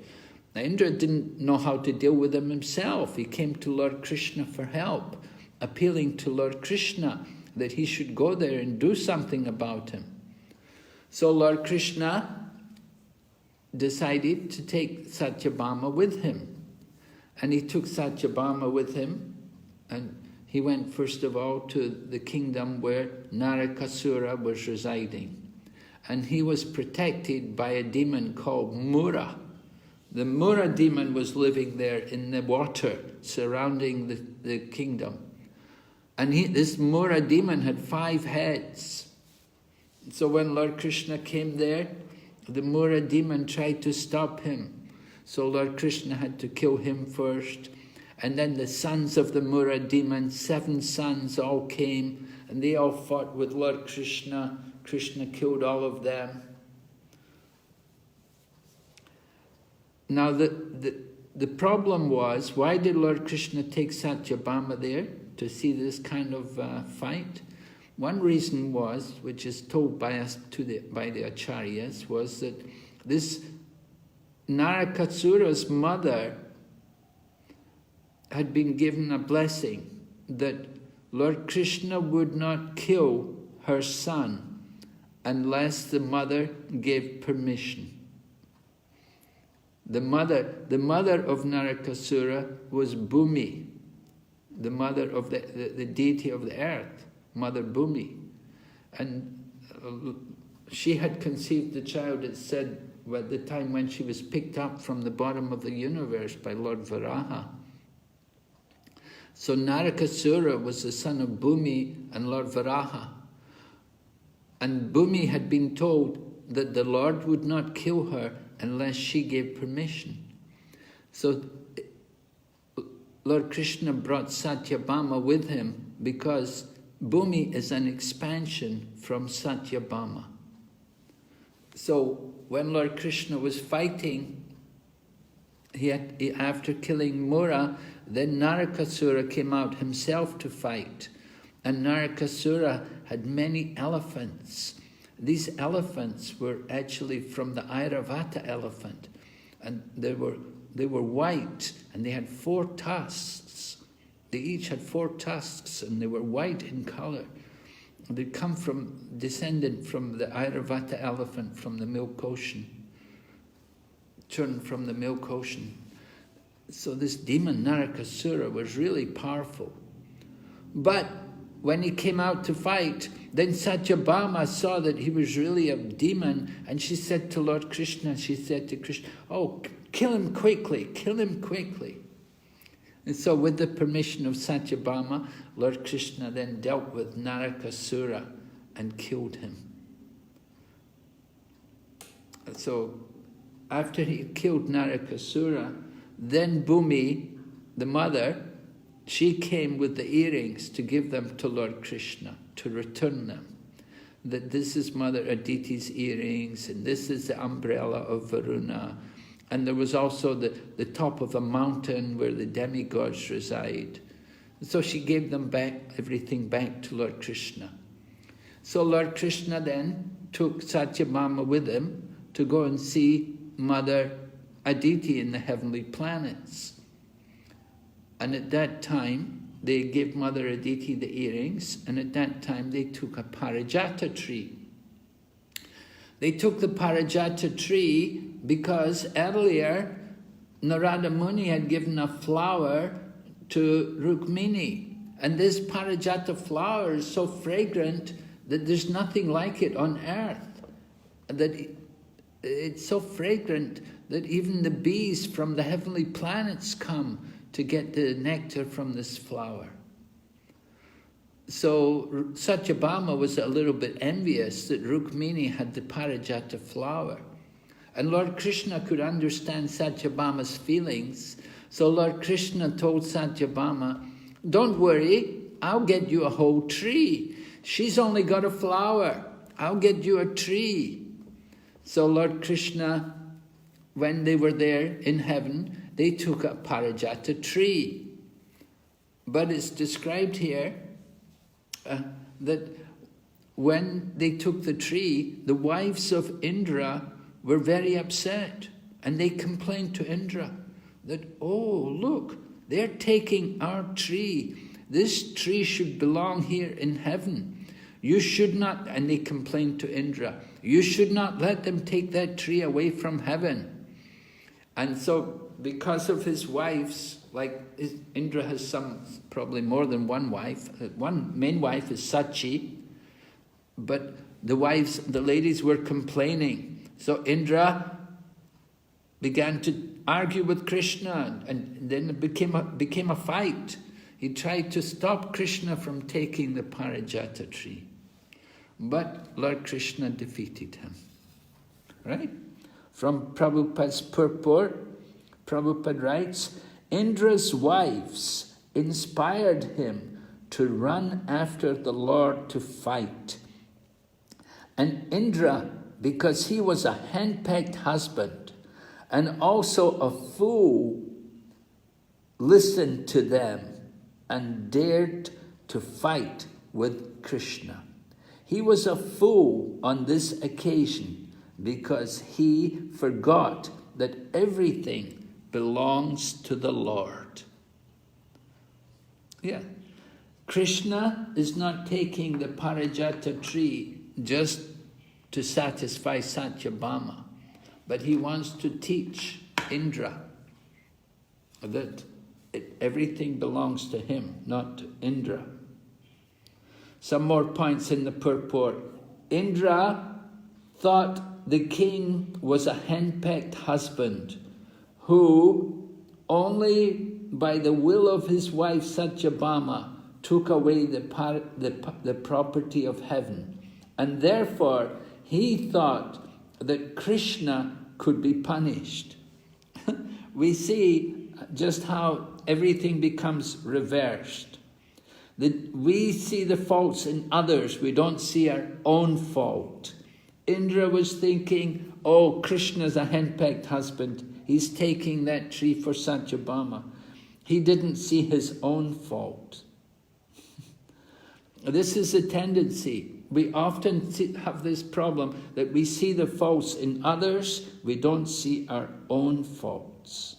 Now, Indra didn't know how to deal with him himself. He came to Lord Krishna for help, appealing to Lord Krishna that he should go there and do something about him. So Lord Krishna decided to take Satyabhama with him. And he took Satyabhama with him, and he went first of all to the kingdom where Narakasura was residing. And he was protected by a demon called Mura. The Mura demon was living there in the water surrounding the kingdom. And this Mura demon had 5 heads. So when Lord Krishna came there, the Mura demon tried to stop him. So Lord Krishna had to kill him first. And then the sons of the Mura demon, 7 sons, all came, and they all fought with Lord Krishna. Krishna killed all of them. Now the problem was, why did Lord Krishna take Satyabhama there to see this kind of fight? One reason was, which is told by us by the acharyas, was that this Narakasura's mother had been given a blessing that Lord Krishna would not kill her son unless the mother gave permission. The mother of Narakasura was Bhumi, the mother of the deity of the earth, Mother Bhumi. And she had conceived the child, it said, at the time when she was picked up from the bottom of the universe by Lord Varaha. So Narakasura was the son of Bhumi and Lord Varaha. And Bhumi had been told that the Lord would not kill her unless she gave permission. So Lord Krishna brought Satyabhama with him because Bhumi is an expansion from Satyabhama. So when Lord Krishna was fighting, after killing Mura, then Narakasura came out himself to fight. And Narakasura had many elephants. These elephants were actually from the Airavata elephant. And they were white, and they had 4 tusks. They each had 4 tusks, and they were white in color. They descended from the Airavata elephant from the Milk Ocean. Turned from the Milk Ocean. So this demon Narakasura was really powerful. But when he came out to fight, then Satyabhama saw that he was really a demon, and she said to Lord Krishna, oh, kill him quickly, kill him quickly. And so with the permission of Satyabhama, Lord Krishna then dealt with Narakasura and killed him. So after he killed Narakasura, then Bhumi, the mother, she came with the earrings to give them to Lord Krishna, to return them. That this is Mother Aditi's earrings, and this is the umbrella of Varuna. And there was also the top of a mountain where the demigods reside. So she gave them everything back to Lord Krishna. So Lord Krishna then took Satyabhama with him to go and see Mother Aditi in the heavenly planets. And at that time, they gave Mother Aditi the earrings, and at that time they took a Parijata tree. They took the Parijata tree because earlier Narada Muni had given a flower to Rukmini. And this Parijata flower is so fragrant that there's nothing like it on earth, that it's so fragrant that even the bees from the heavenly planets come to get the nectar from this flower. So Satyabhama was a little bit envious that Rukmini had the Parijata flower. And Lord Krishna could understand Satyabhama's feelings. So Lord Krishna told Satyabhama, don't worry, I'll get you a whole tree. She's only got a flower. I'll get you a tree. So Lord Krishna, when they were there in heaven, they took a Parijata tree. But it's described here that when they took the tree, the wives of Indra were very upset, and they complained to Indra that, oh, look, they're taking our tree. This tree should belong here in heaven. You should not, and they complained to Indra, you should not let them take that tree away from heaven. And so, because of his wives, like Indra has probably more than one wife. One main wife is Sachi, but the ladies were complaining. So Indra began to argue with Krishna, and then it became a fight. He tried to stop Krishna from taking the Parijata tree. But Lord Krishna defeated him. Right? From Prabhupada's purport, Prabhupada writes, Indra's wives inspired him to run after the Lord to fight. And Indra, because he was a henpecked husband and also a fool, listened to them and dared to fight with Krishna. He was a fool on this occasion because he forgot that everything belongs to the Lord. Yeah, Krishna is not taking the Parijata tree just to satisfy Satyabhama, but he wants to teach Indra that everything belongs to him, not to Indra. Some more points in the purport. Indra thought the king was a henpecked husband who only by the will of his wife Satyabhama took away the property of heaven. And therefore, he thought that Krishna could be punished. We see just how everything becomes reversed. That we see the faults in others, we don't see our own fault. Indra was thinking, oh, Krishna's a henpecked husband. He's taking that tree for Satyabhama. He didn't see his own fault. This is a tendency. We often have this problem that we see the faults in others, we don't see our own faults.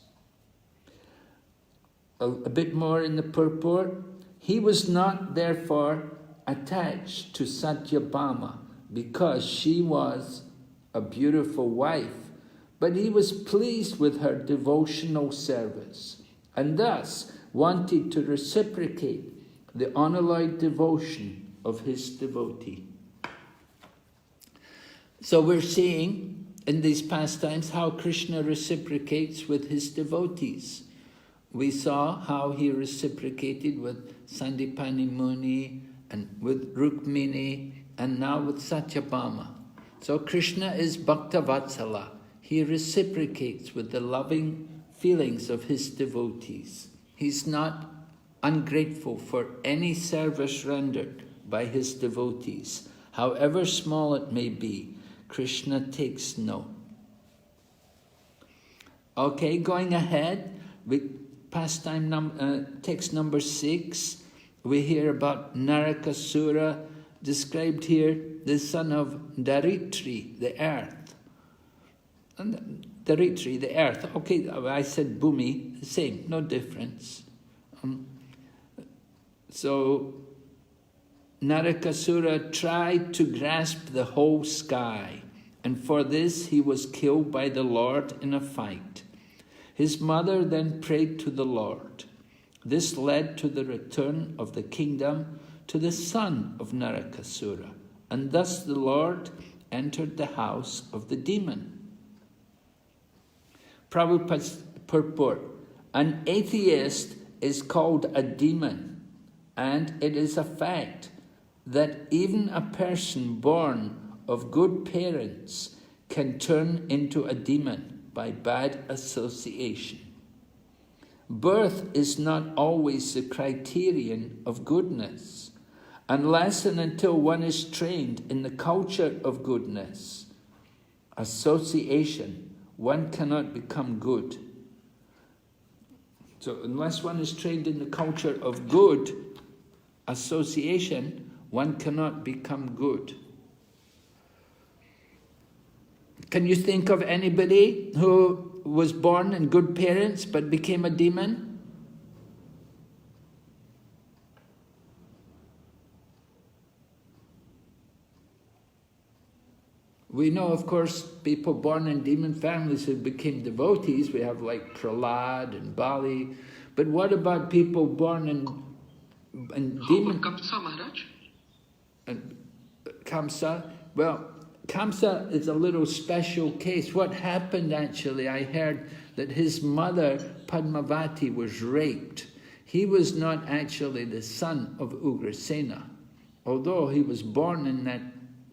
A bit more in the purport. He was not, therefore, attached to Satyabhama because she was a beautiful wife, but he was pleased with her devotional service and thus wanted to reciprocate the unalloyed devotion of his devotee. So we're seeing in these pastimes how Krishna reciprocates with his devotees. We saw how he reciprocated with Sandipani Muni and with Rukmini and now with Satyabhama. So Krishna is Bhakta Vatsala. He reciprocates with the loving feelings of his devotees. He's not ungrateful for any service rendered by his devotees. However small it may be, Krishna takes note. Okay, going ahead, text number 6, we hear about Narakasura, described here, the son of Daritri, the earth. And Daritri, the earth. Okay, I said Bhumi, the same, no difference. So Narakasura tried to grasp the whole sky, and for this he was killed by the Lord in a fight. His mother then prayed to the Lord. This led to the return of the kingdom to the son of Narakasura, and thus the Lord entered the house of the demon. Prabhupada's purport. An atheist is called a demon, and it is a fact that even a person born of good parents can turn into a demon by bad association. Birth is not always the criterion of goodness, unless and until one is trained in the culture of goodness. Association, one cannot become good. So unless one is trained in the culture of good association, one cannot become good. Can you think of anybody who was born in good parents but became a demon? We know, of course, people born in demon families who became devotees. We have like Prahlad and Bali. But what about people born in demon... Kamsa, Maharaj? And Kamsa? Well, Kamsa is a little special case. What happened actually, I heard that his mother, Padmavati, was raped. He was not actually the son of Ugrasena, although he was born in that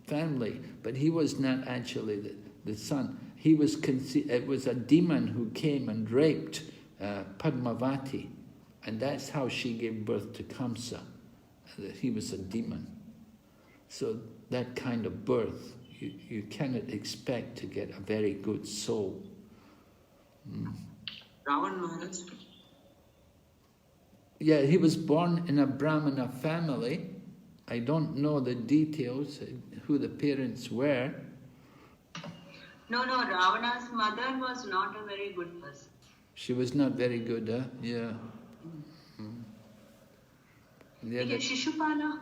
family, but he was not actually the son. He was it was a demon who came and raped Padmavati, and that's how she gave birth to Kamsa. That he was a demon. So that kind of birth, you cannot expect to get a very good soul. Ravan Maharaj? Yeah, he was born in a Brahmana family. I don't know the details, who the parents were. No, Ravana's mother was not a very good person. She was not very good, huh? Yeah. Shishupala.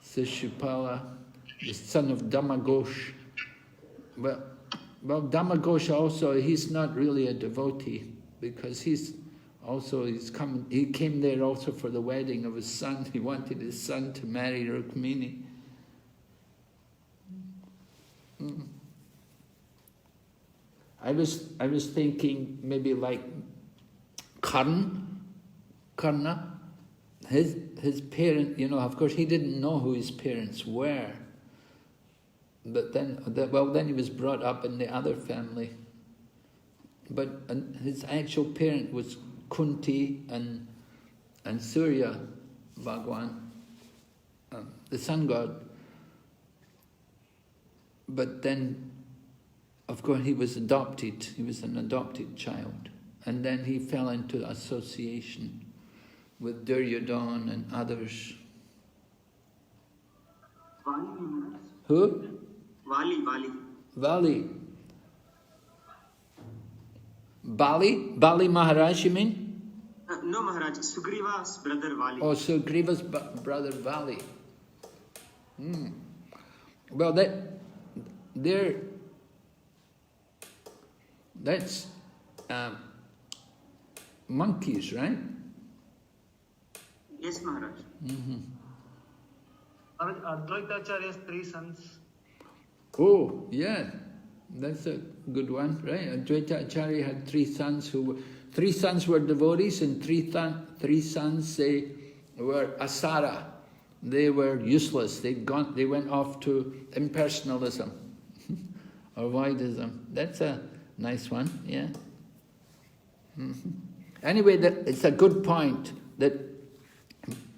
Shishupala, the son of Dhamaghosh. Well, Dhamaghosh also, he's not really a devotee, because he came there also for the wedding of his son. He wanted his son to marry Rukmini. I was thinking maybe like Karna, his parent, of course he didn't know who his parents were. But then he was brought up in the other family. But his actual parent was Kunti and Surya Bhagwan, the sun god. But then, of course, he was adopted. He was an adopted child. And then he fell into association with Duryodhana and others. Vali. Who? Vali. Bali Maharaj, you mean? No, Maharaj. Sugriva's brother Vali. Oh, Sugriva's brother Vali. Well, that's monkeys, right? Yes, Maharaj. Advaita Acharya's 3 sons. Oh, yeah. That's a good one, right? Advaita Acharya had 3 sons three sons were devotees, and three sons, they were asara. They were useless. They went off to impersonalism or Vaidism. That's a nice one, yeah. Anyway, it's a good point that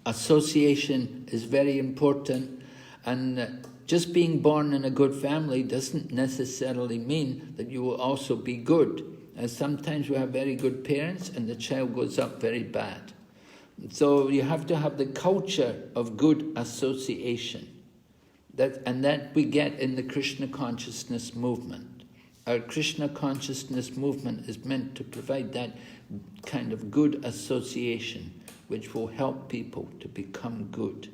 association is very important, and just being born in a good family doesn't necessarily mean that you will also be good. And sometimes we have very good parents and the child goes up very bad. So you have to have the culture of good association. That we get in the Krishna consciousness movement. Our Krishna consciousness movement is meant to provide that kind of good association which will help people to become good.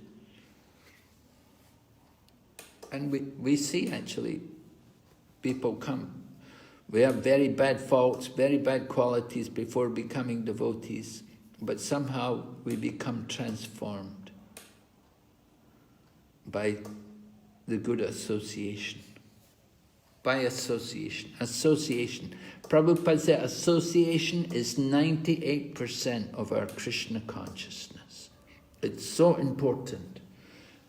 And we see actually people come. We have very bad faults, very bad qualities before becoming devotees, but somehow we become transformed by the good association. By association. Association. Prabhupada said association is 98% of our Krishna consciousness. It's so important.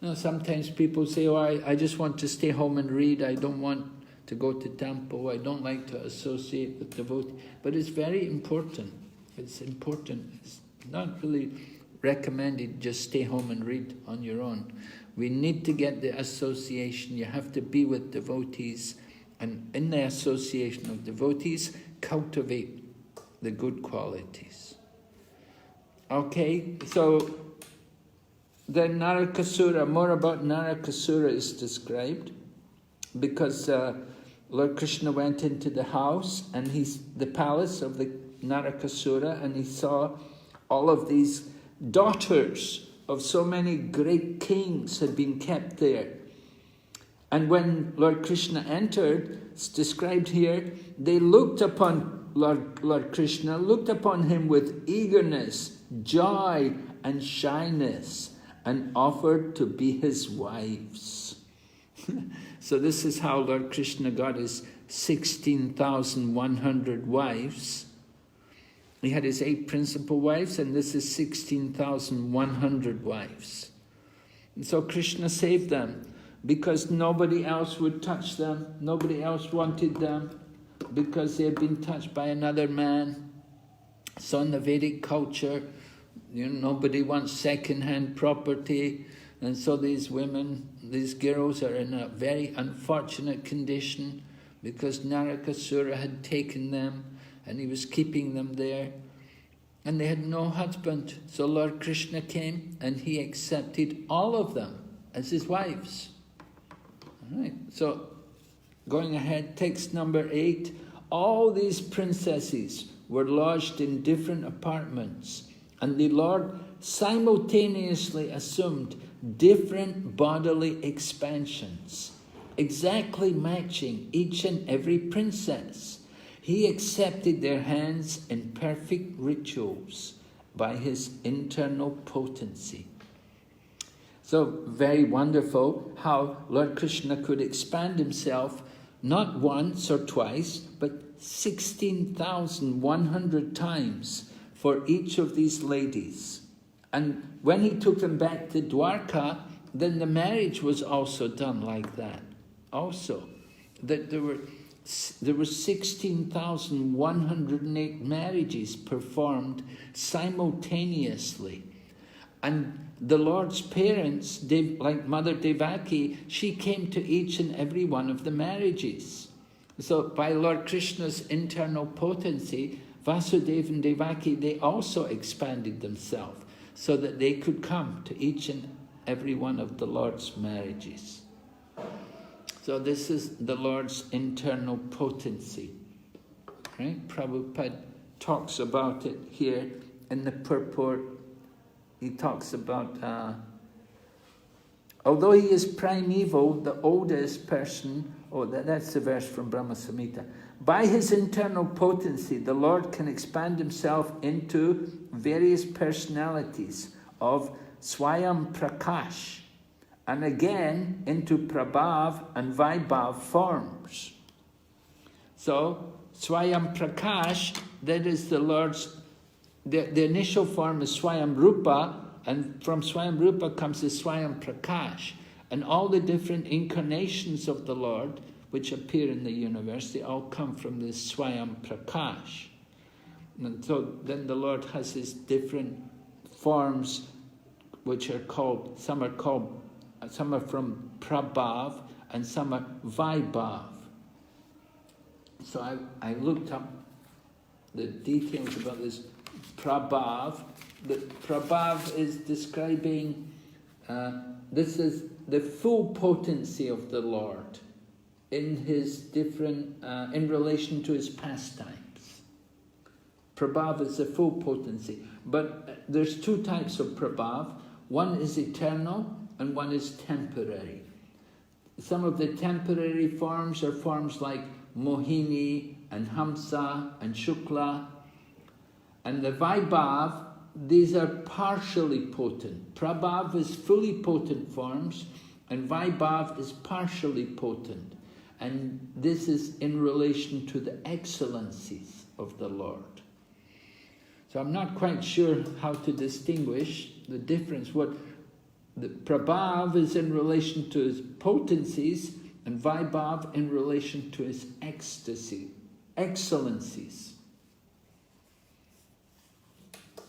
You know, sometimes people say, oh, I just want to stay home and read. I don't want to go to temple. I don't like to associate with devotees. But it's very important. It's important. It's not really recommended just stay home and read on your own. We need to get the association. You have to be with devotees, and in the association of devotees, cultivate the good qualities. Okay, so then Narakasura, more about Narakasura is described, because Lord Krishna went into the house, and the palace of the Narakasura, and he saw all of these daughters of so many great kings had been kept there. And when Lord Krishna entered, it's described here, they looked upon Lord Krishna, looked upon him with eagerness, joy and shyness, and offered to be his wives. So this is how Lord Krishna got his 16,100 wives. He had his 8 principal wives, and this is 16,100 wives. And so Krishna saved them, because nobody else would touch them, nobody else wanted them, because they had been touched by another man. So in the Vedic culture, nobody wants second-hand property, and so these women, these girls are in a very unfortunate condition, because Narakasura had taken them, and he was keeping them there, and they had no husband. So Lord Krishna came, and he accepted all of them as his wives. All right. So, going ahead, text number 8. All these princesses were lodged in different apartments, and the Lord simultaneously assumed different bodily expansions, exactly matching each and every princess. He accepted their hands in perfect rituals by his internal potency. So very wonderful how Lord Krishna could expand himself not once or twice, but 16,100 times for each of these ladies. And when he took them back to Dwarka, then the marriage was also done like that. Also, that there were 16,108 marriages performed simultaneously. And the Lord's parents, like Mother Devaki, she came to each and every one of the marriages. So by Lord Krishna's internal potency, Vasudeva and Devaki, they also expanded themselves so that they could come to each and every one of the Lord's marriages. So this is the Lord's internal potency. Right? Prabhupada talks about it here in the purport. He talks about, although he is primeval, the oldest person, that's the verse from Brahma Samhita. By his internal potency, the Lord can expand himself into various personalities of Swayam Prakash, and again into Prabhav and Vaibhav forms. So, Swayam Prakash, that is the Lord's, the initial form is Swayam Rupa, and from Swayam Rupa comes the Swayam Prakash. And all the different incarnations of the Lord, which appear in the universe, they all come from this Swayam Prakash. And so then the Lord has his different forms, which are called, some are from Prabhav, and some are Vaibhav. So I looked up the details about this Prabhav. The Prabhav is describing, this is the full potency of the Lord in his different, in relation to his pastimes. Prabhav is the full potency. But there's 2 types of Prabhav. One is eternal and one is temporary. Some of the temporary forms are forms like Mohini and Hamsa and Shukla. And the Vaibhav, these are partially potent. Prabhav is fully potent forms, And Vaibhav is partially potent. And this is in relation to the excellencies of the Lord. So I'm not quite sure how to distinguish the difference. What the Prabhav is in relation to his potencies, and Vaibhav in relation to his ecstasy, excellencies.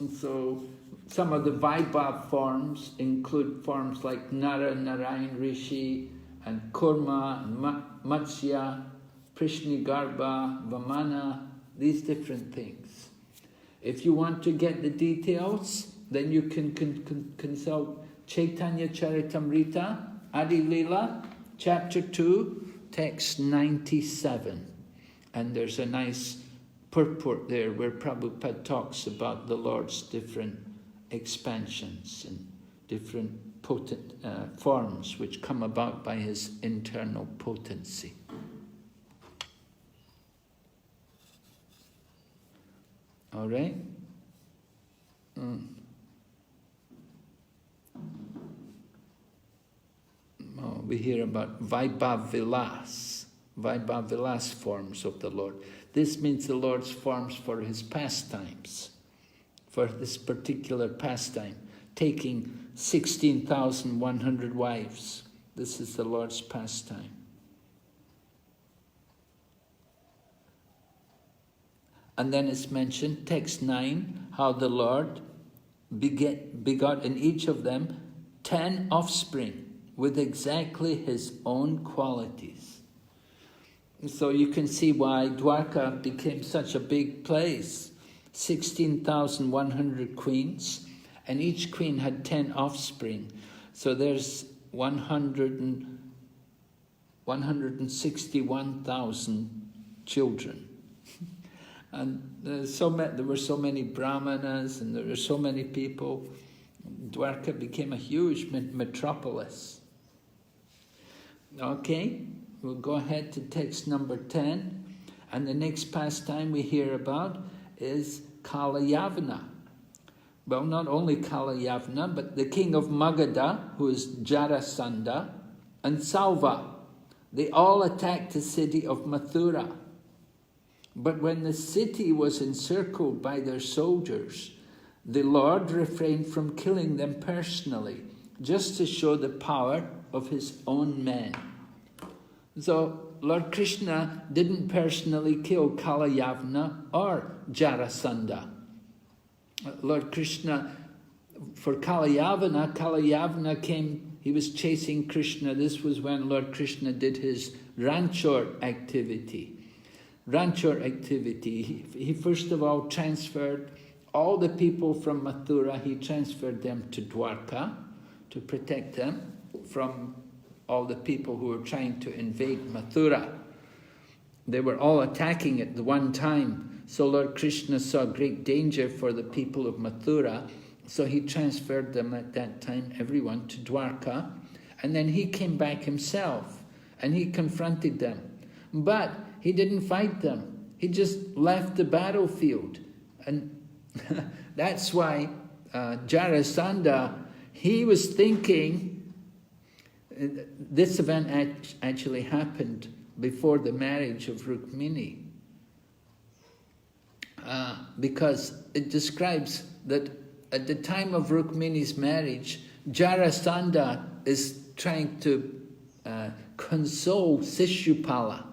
And so some of the Vaibhav forms include forms like Nara, Narayan Rishi, and Kurma, and Matsya, Prishnigarbha, Vamana, these different things. If you want to get the details, then you can consult Chaitanya Charitamrita, Adi Leela, Chapter 2, text 97. And there's a nice purport there where Prabhupada talks about the Lord's different expansions and different potent forms which come about by his internal potency. All right? We hear about Vaibhav Vilas forms of the Lord. This means the Lord's forms for his pastimes, for this particular pastime, taking 16,100 wives. This is the Lord's pastime. And then it's mentioned, text 9, how the Lord begot in each of them 10 offspring with exactly his own qualities. So you can see why Dwarka became such a big place. 16,100 queens, and each queen had 10 offspring. So there's 161,000 children. And there were so many brahmanas, and there were so many people. Dwarka became a huge metropolis. Okay, we'll go ahead to text number 10. And the next pastime we hear about is Kalayavana. Well, not only Kalayavana, but the king of Magadha, who is Jarasandha, and Salva. They all attacked the city of Mathura. But when the city was encircled by their soldiers, the Lord refrained from killing them personally, just to show the power of his own men. So Lord Krishna didn't personally kill Kalayavana or Jarasandha. Lord Krishna, for Kalayavana came, he was chasing Krishna. This was when Lord Krishna did his ranchor activity. He first of all transferred all the people from Mathura, he transferred them to Dwarka to protect them from all the people who were trying to invade Mathura. They were all attacking at the one time. So Lord Krishna saw great danger for the people of Mathura, so he transferred them at that time, everyone, to Dwarka. And then he came back himself, and he confronted them. But he didn't fight them. He just left the battlefield. And that's why Jarasandha, he was thinking, this event actually happened before the marriage of Rukmini. Because it describes that at the time of Rukmini's marriage, Jarasandha is trying to console Sishupala,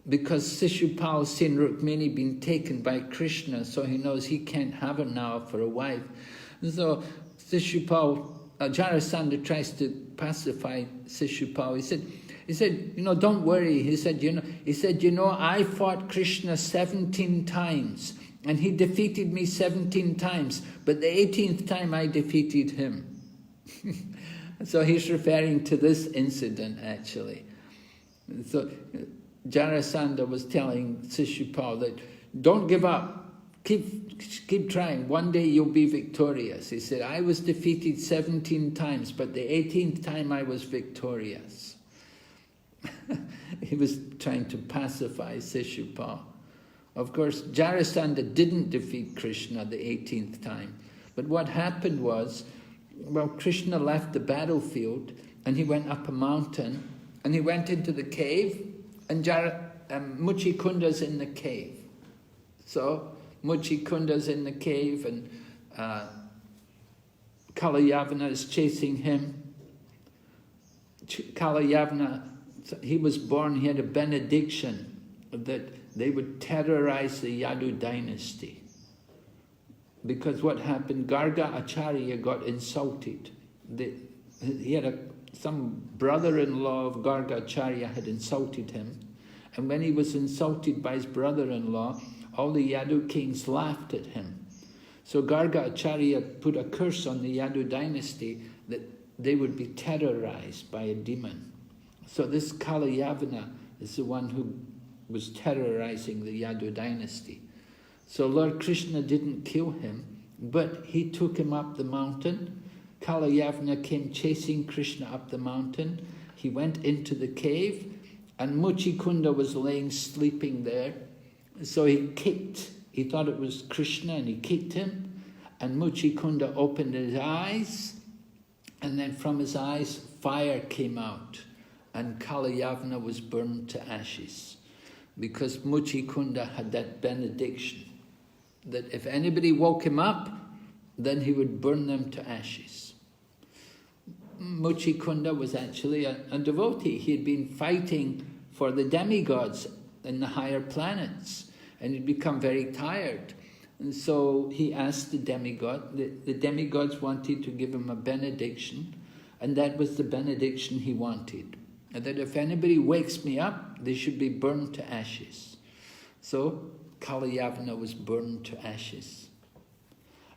because Sishupal seen Rukmini being taken by Krishna, so he knows he can't have her now for a wife. So Jarasandha tries to pacify Sishupal. He said, don't worry. He said, I fought Krishna 17 times, and he defeated me 17 times, but the 18th time I defeated him. So he's referring to this incident, actually. So Jarasandha was telling Sishupal that, don't give up, keep trying, one day you'll be victorious. He said, I was defeated 17 times, but the 18th time I was victorious. He was trying to pacify Sishupal. Of course, Jarasandha didn't defeat Krishna the 18th time. But what happened was, well, Krishna left the battlefield, and he went up a mountain, and he went into the cave, and Muchikunda's in the cave. So Muchikunda's in the cave, and Kalayavana is chasing him. Kalayavana, he was born, he had a benediction that they would terrorize the Yadu dynasty. Because what happened, Garga Acharya got insulted. He had some brother-in-law of Garga Acharya had insulted him. And when he was insulted by his brother-in-law, all the Yadu kings laughed at him. So Garga Acharya put a curse on the Yadu dynasty that they would be terrorized by a demon. So this Kalayavana is the one who was terrorizing the Yadu dynasty. So Lord Krishna didn't kill him, but he took him up the mountain. Kalayavana came chasing Krishna up the mountain. He went into the cave, and Muchikunda was laying sleeping there. So he kicked. He thought it was Krishna, and he kicked him. And Muchikunda opened his eyes, and then from his eyes fire came out, and Kalayavana was burned to ashes, because Muchikunda had that benediction that if anybody woke him up, then he would burn them to ashes. Muchikunda was actually a devotee. He had been fighting for the demigods in the higher planets, and he'd become very tired. And so he asked the demigod, the demigods wanted to give him a benediction, and that was the benediction he wanted. And that if anybody wakes me up, they should be burned to ashes. So Kalayavana was burned to ashes.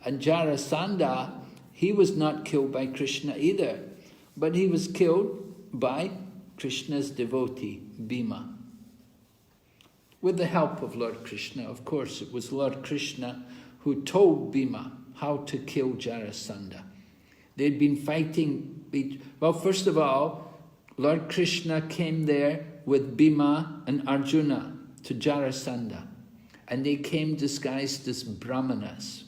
And Jarasandha, he was not killed by Krishna either, but he was killed by Krishna's devotee, Bhima. With the help of Lord Krishna, of course. It was Lord Krishna who told Bhima how to kill Jarasandha. They'd been fighting. Well, first of all, Lord Krishna came there with Bhima and Arjuna to Jarasandha. And they came disguised as Brahmanas.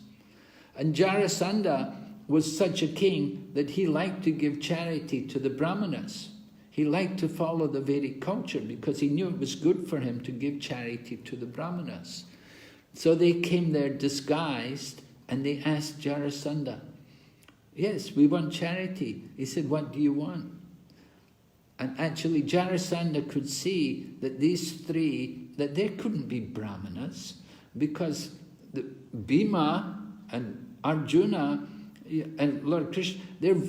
And Jarasandha was such a king that he liked to give charity to the Brahmanas. He liked to follow the Vedic culture because he knew it was good for him to give charity to the Brahmanas. So they came there disguised, and they asked Jarasandha, yes, we want charity. He said, what do you want? And actually Jarasandha could see that these three, that there couldn't be Brahmanas, because Bhima and Arjuna and Lord Krishna,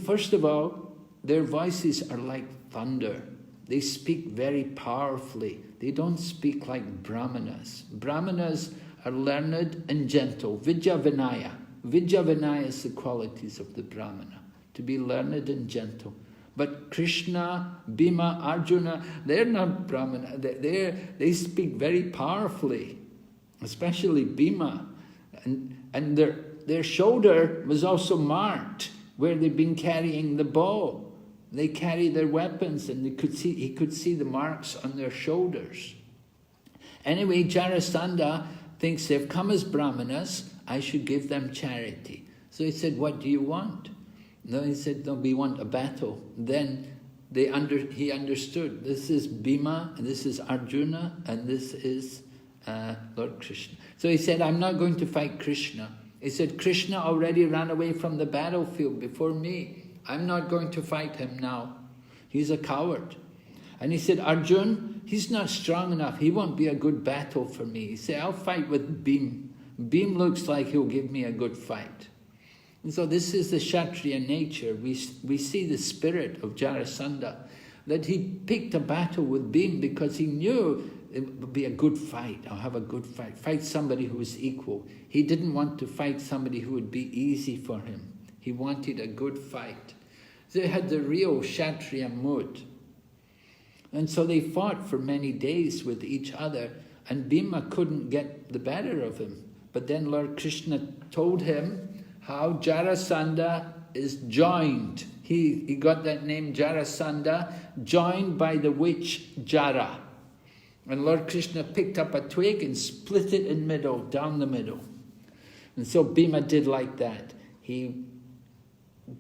first of all, their voices are like thunder. They speak very powerfully. They don't speak like Brahmanas. Brahmanas are learned and gentle. Vidya Vinaya. Vidya Vinaya is the qualities of the Brahmana, to be learned and gentle. But Krishna, Bhima, Arjuna, they're not Brahmana. They speak very powerfully, especially Bhima. And their shoulder was also marked where they'd been carrying the bow. They carry their weapons, and he could see the marks on their shoulders. Anyway, Jarasandha thinks they've come as Brahmanas, I should give them charity. So he said, what do you want? No, he said, no, we want a battle. Then he understood, this is Bhima, and this is Arjuna, and this is Lord Krishna. So he said, I'm not going to fight Krishna. He said, Krishna already ran away from the battlefield before me. I'm not going to fight him now. He's a coward. And he said, Arjun, he's not strong enough. He won't be a good battle for me. He said, I'll fight with Bhim. Bhim looks like he'll give me a good fight. And so this is the Kshatriya nature. We see the spirit of Jarasandha, that he picked a battle with Bhim because he knew it would be a good fight. I'll have a good fight. Fight somebody who is equal. He didn't want to fight somebody who would be easy for him. He wanted a good fight. They had the real Kshatriya mood. And so they fought for many days with each other, and Bhima couldn't get the better of him. But then Lord Krishna told him how Jarasandha is joined. He got that name Jarasandha, joined by the witch Jara. And Lord Krishna picked up a twig and split it in middle, down the middle. And so Bhima did like that. He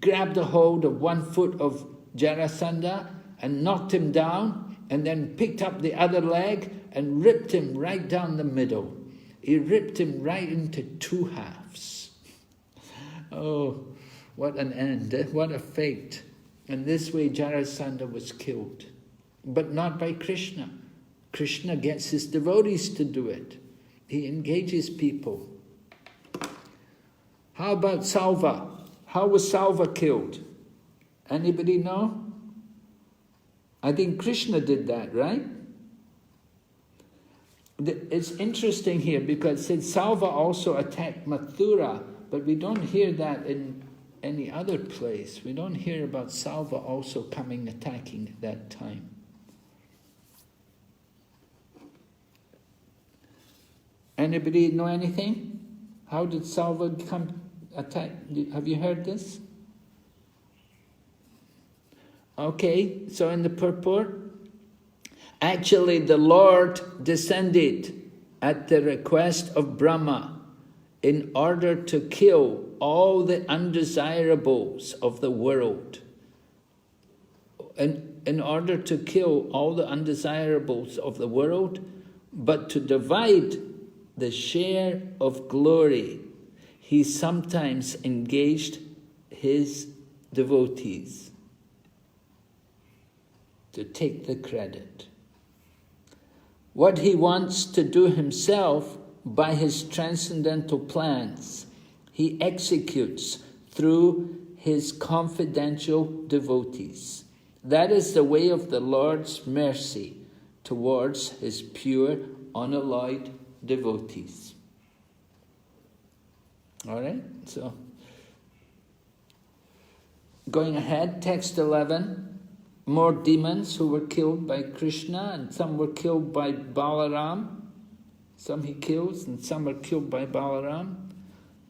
grabbed a hold of one foot of Jarasandha and knocked him down, and then picked up the other leg and ripped him right down the middle. He ripped him right into two halves. Oh, what an end, what a fate. And this way Jarasandha was killed. But not by Krishna. Krishna gets his devotees to do it. He engages people. How about Salva? How was Salva killed? Anybody know? I think Krishna did that, right? It's interesting here because since Salva also attacked Mathura, but we don't hear that in any other place. We don't hear about Salva also attacking at that time. Anybody know anything? How did Salva attack? Have you heard this? Okay, so in the purport, actually the Lord descended at the request of Brahma in order to kill all the undesirables of the world. In order to kill all the undesirables of the world, but to divide the share of glory, he sometimes engaged his devotees to take the credit. What he wants to do himself by his transcendental plans, he executes through his confidential devotees. That is the way of the Lord's mercy towards his pure, unalloyed devotees. All right, so going ahead, text 11. More demons who were killed by Krishna, and some were killed by Balaram. Some he kills, and some are killed by Balaram.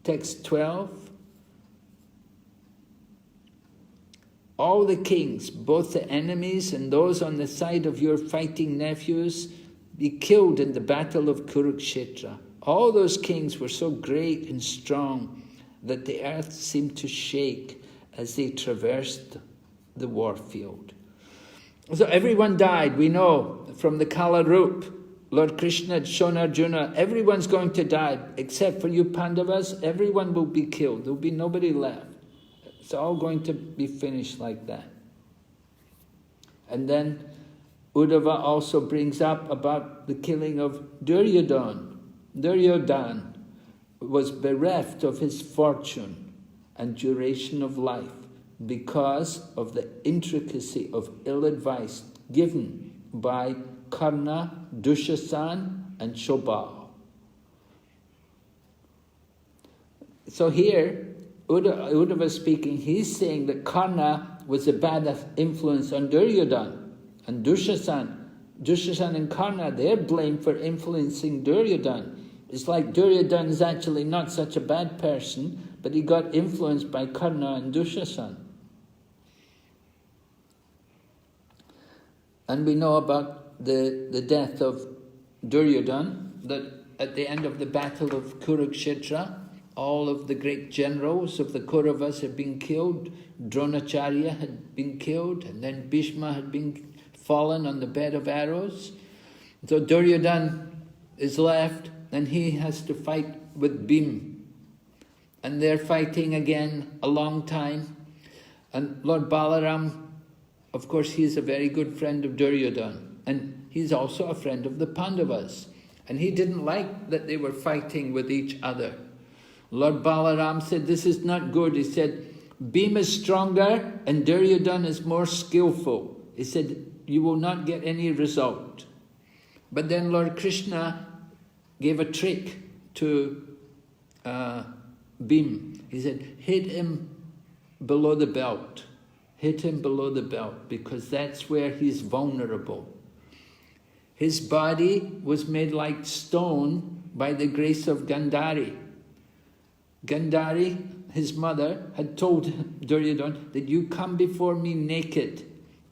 Text 12. All the kings, both the enemies and those on the side of your fighting nephews, be killed in the battle of Kurukshetra. All those kings were so great and strong that the earth seemed to shake as they traversed the war field. So everyone died, we know, from the Kala Roop. Lord Krishna had shown Arjuna, everyone's going to die, except for you Pandavas, everyone will be killed. There will be nobody left. It's all going to be finished like that. And then Uddhava also brings up about the killing of Duryodhana. Duryodhana was bereft of his fortune and duration of life because of the intricacy of ill advice given by Karna, Dushasana and Shobha. So here, Uddhava speaking, he's saying that Karna was a bad influence on Duryodhana. And Dushasana and Karna, they're blamed for influencing Duryodhana. It's like Duryodhana is actually not such a bad person, but he got influenced by Karna and Dushasana. And we know about the death of Duryodhana, that at the end of the battle of Kurukshetra, all of the great generals of the Kauravas had been killed. Dronacharya had been killed, and then Bhishma had been fallen on the bed of arrows. So Duryodhana is left, and he has to fight with Bhim. And they're fighting again a long time. And Lord Balaram, of course, he is a very good friend of Duryodhana. And he's also a friend of the Pandavas. And he didn't like that they were fighting with each other. Lord Balaram said, this is not good. He said, Bhima is stronger and Duryodhana is more skillful. He said, you will not get any result. But then Lord Krishna gave a trick to Bhima. He said, hit him below the belt. Hit him below the belt, because that's where he's vulnerable. His body was made like stone by the grace of Gandhari. Gandhari, his mother, had told Duryodhana that you come before me naked.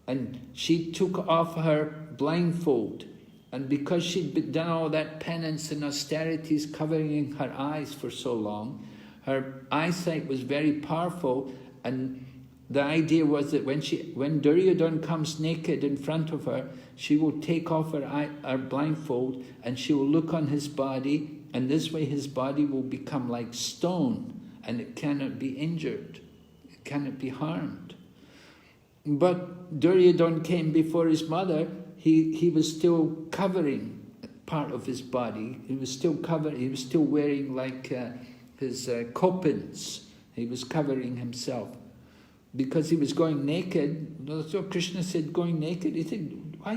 And she took off her blindfold. And because she'd done all that penance and austerities covering her eyes for so long, her eyesight was very powerful, and the idea was that when Duryodhana comes naked in front of her, she will take off her blindfold and she will look on his body, and this way his body will become like stone and it cannot be injured, it cannot be harmed. But Duryodhana came before his mother, he was still covering part of his body. He was still wearing like his kopins. He was covering himself. Because he was going naked, so Krishna said, going naked? He said, why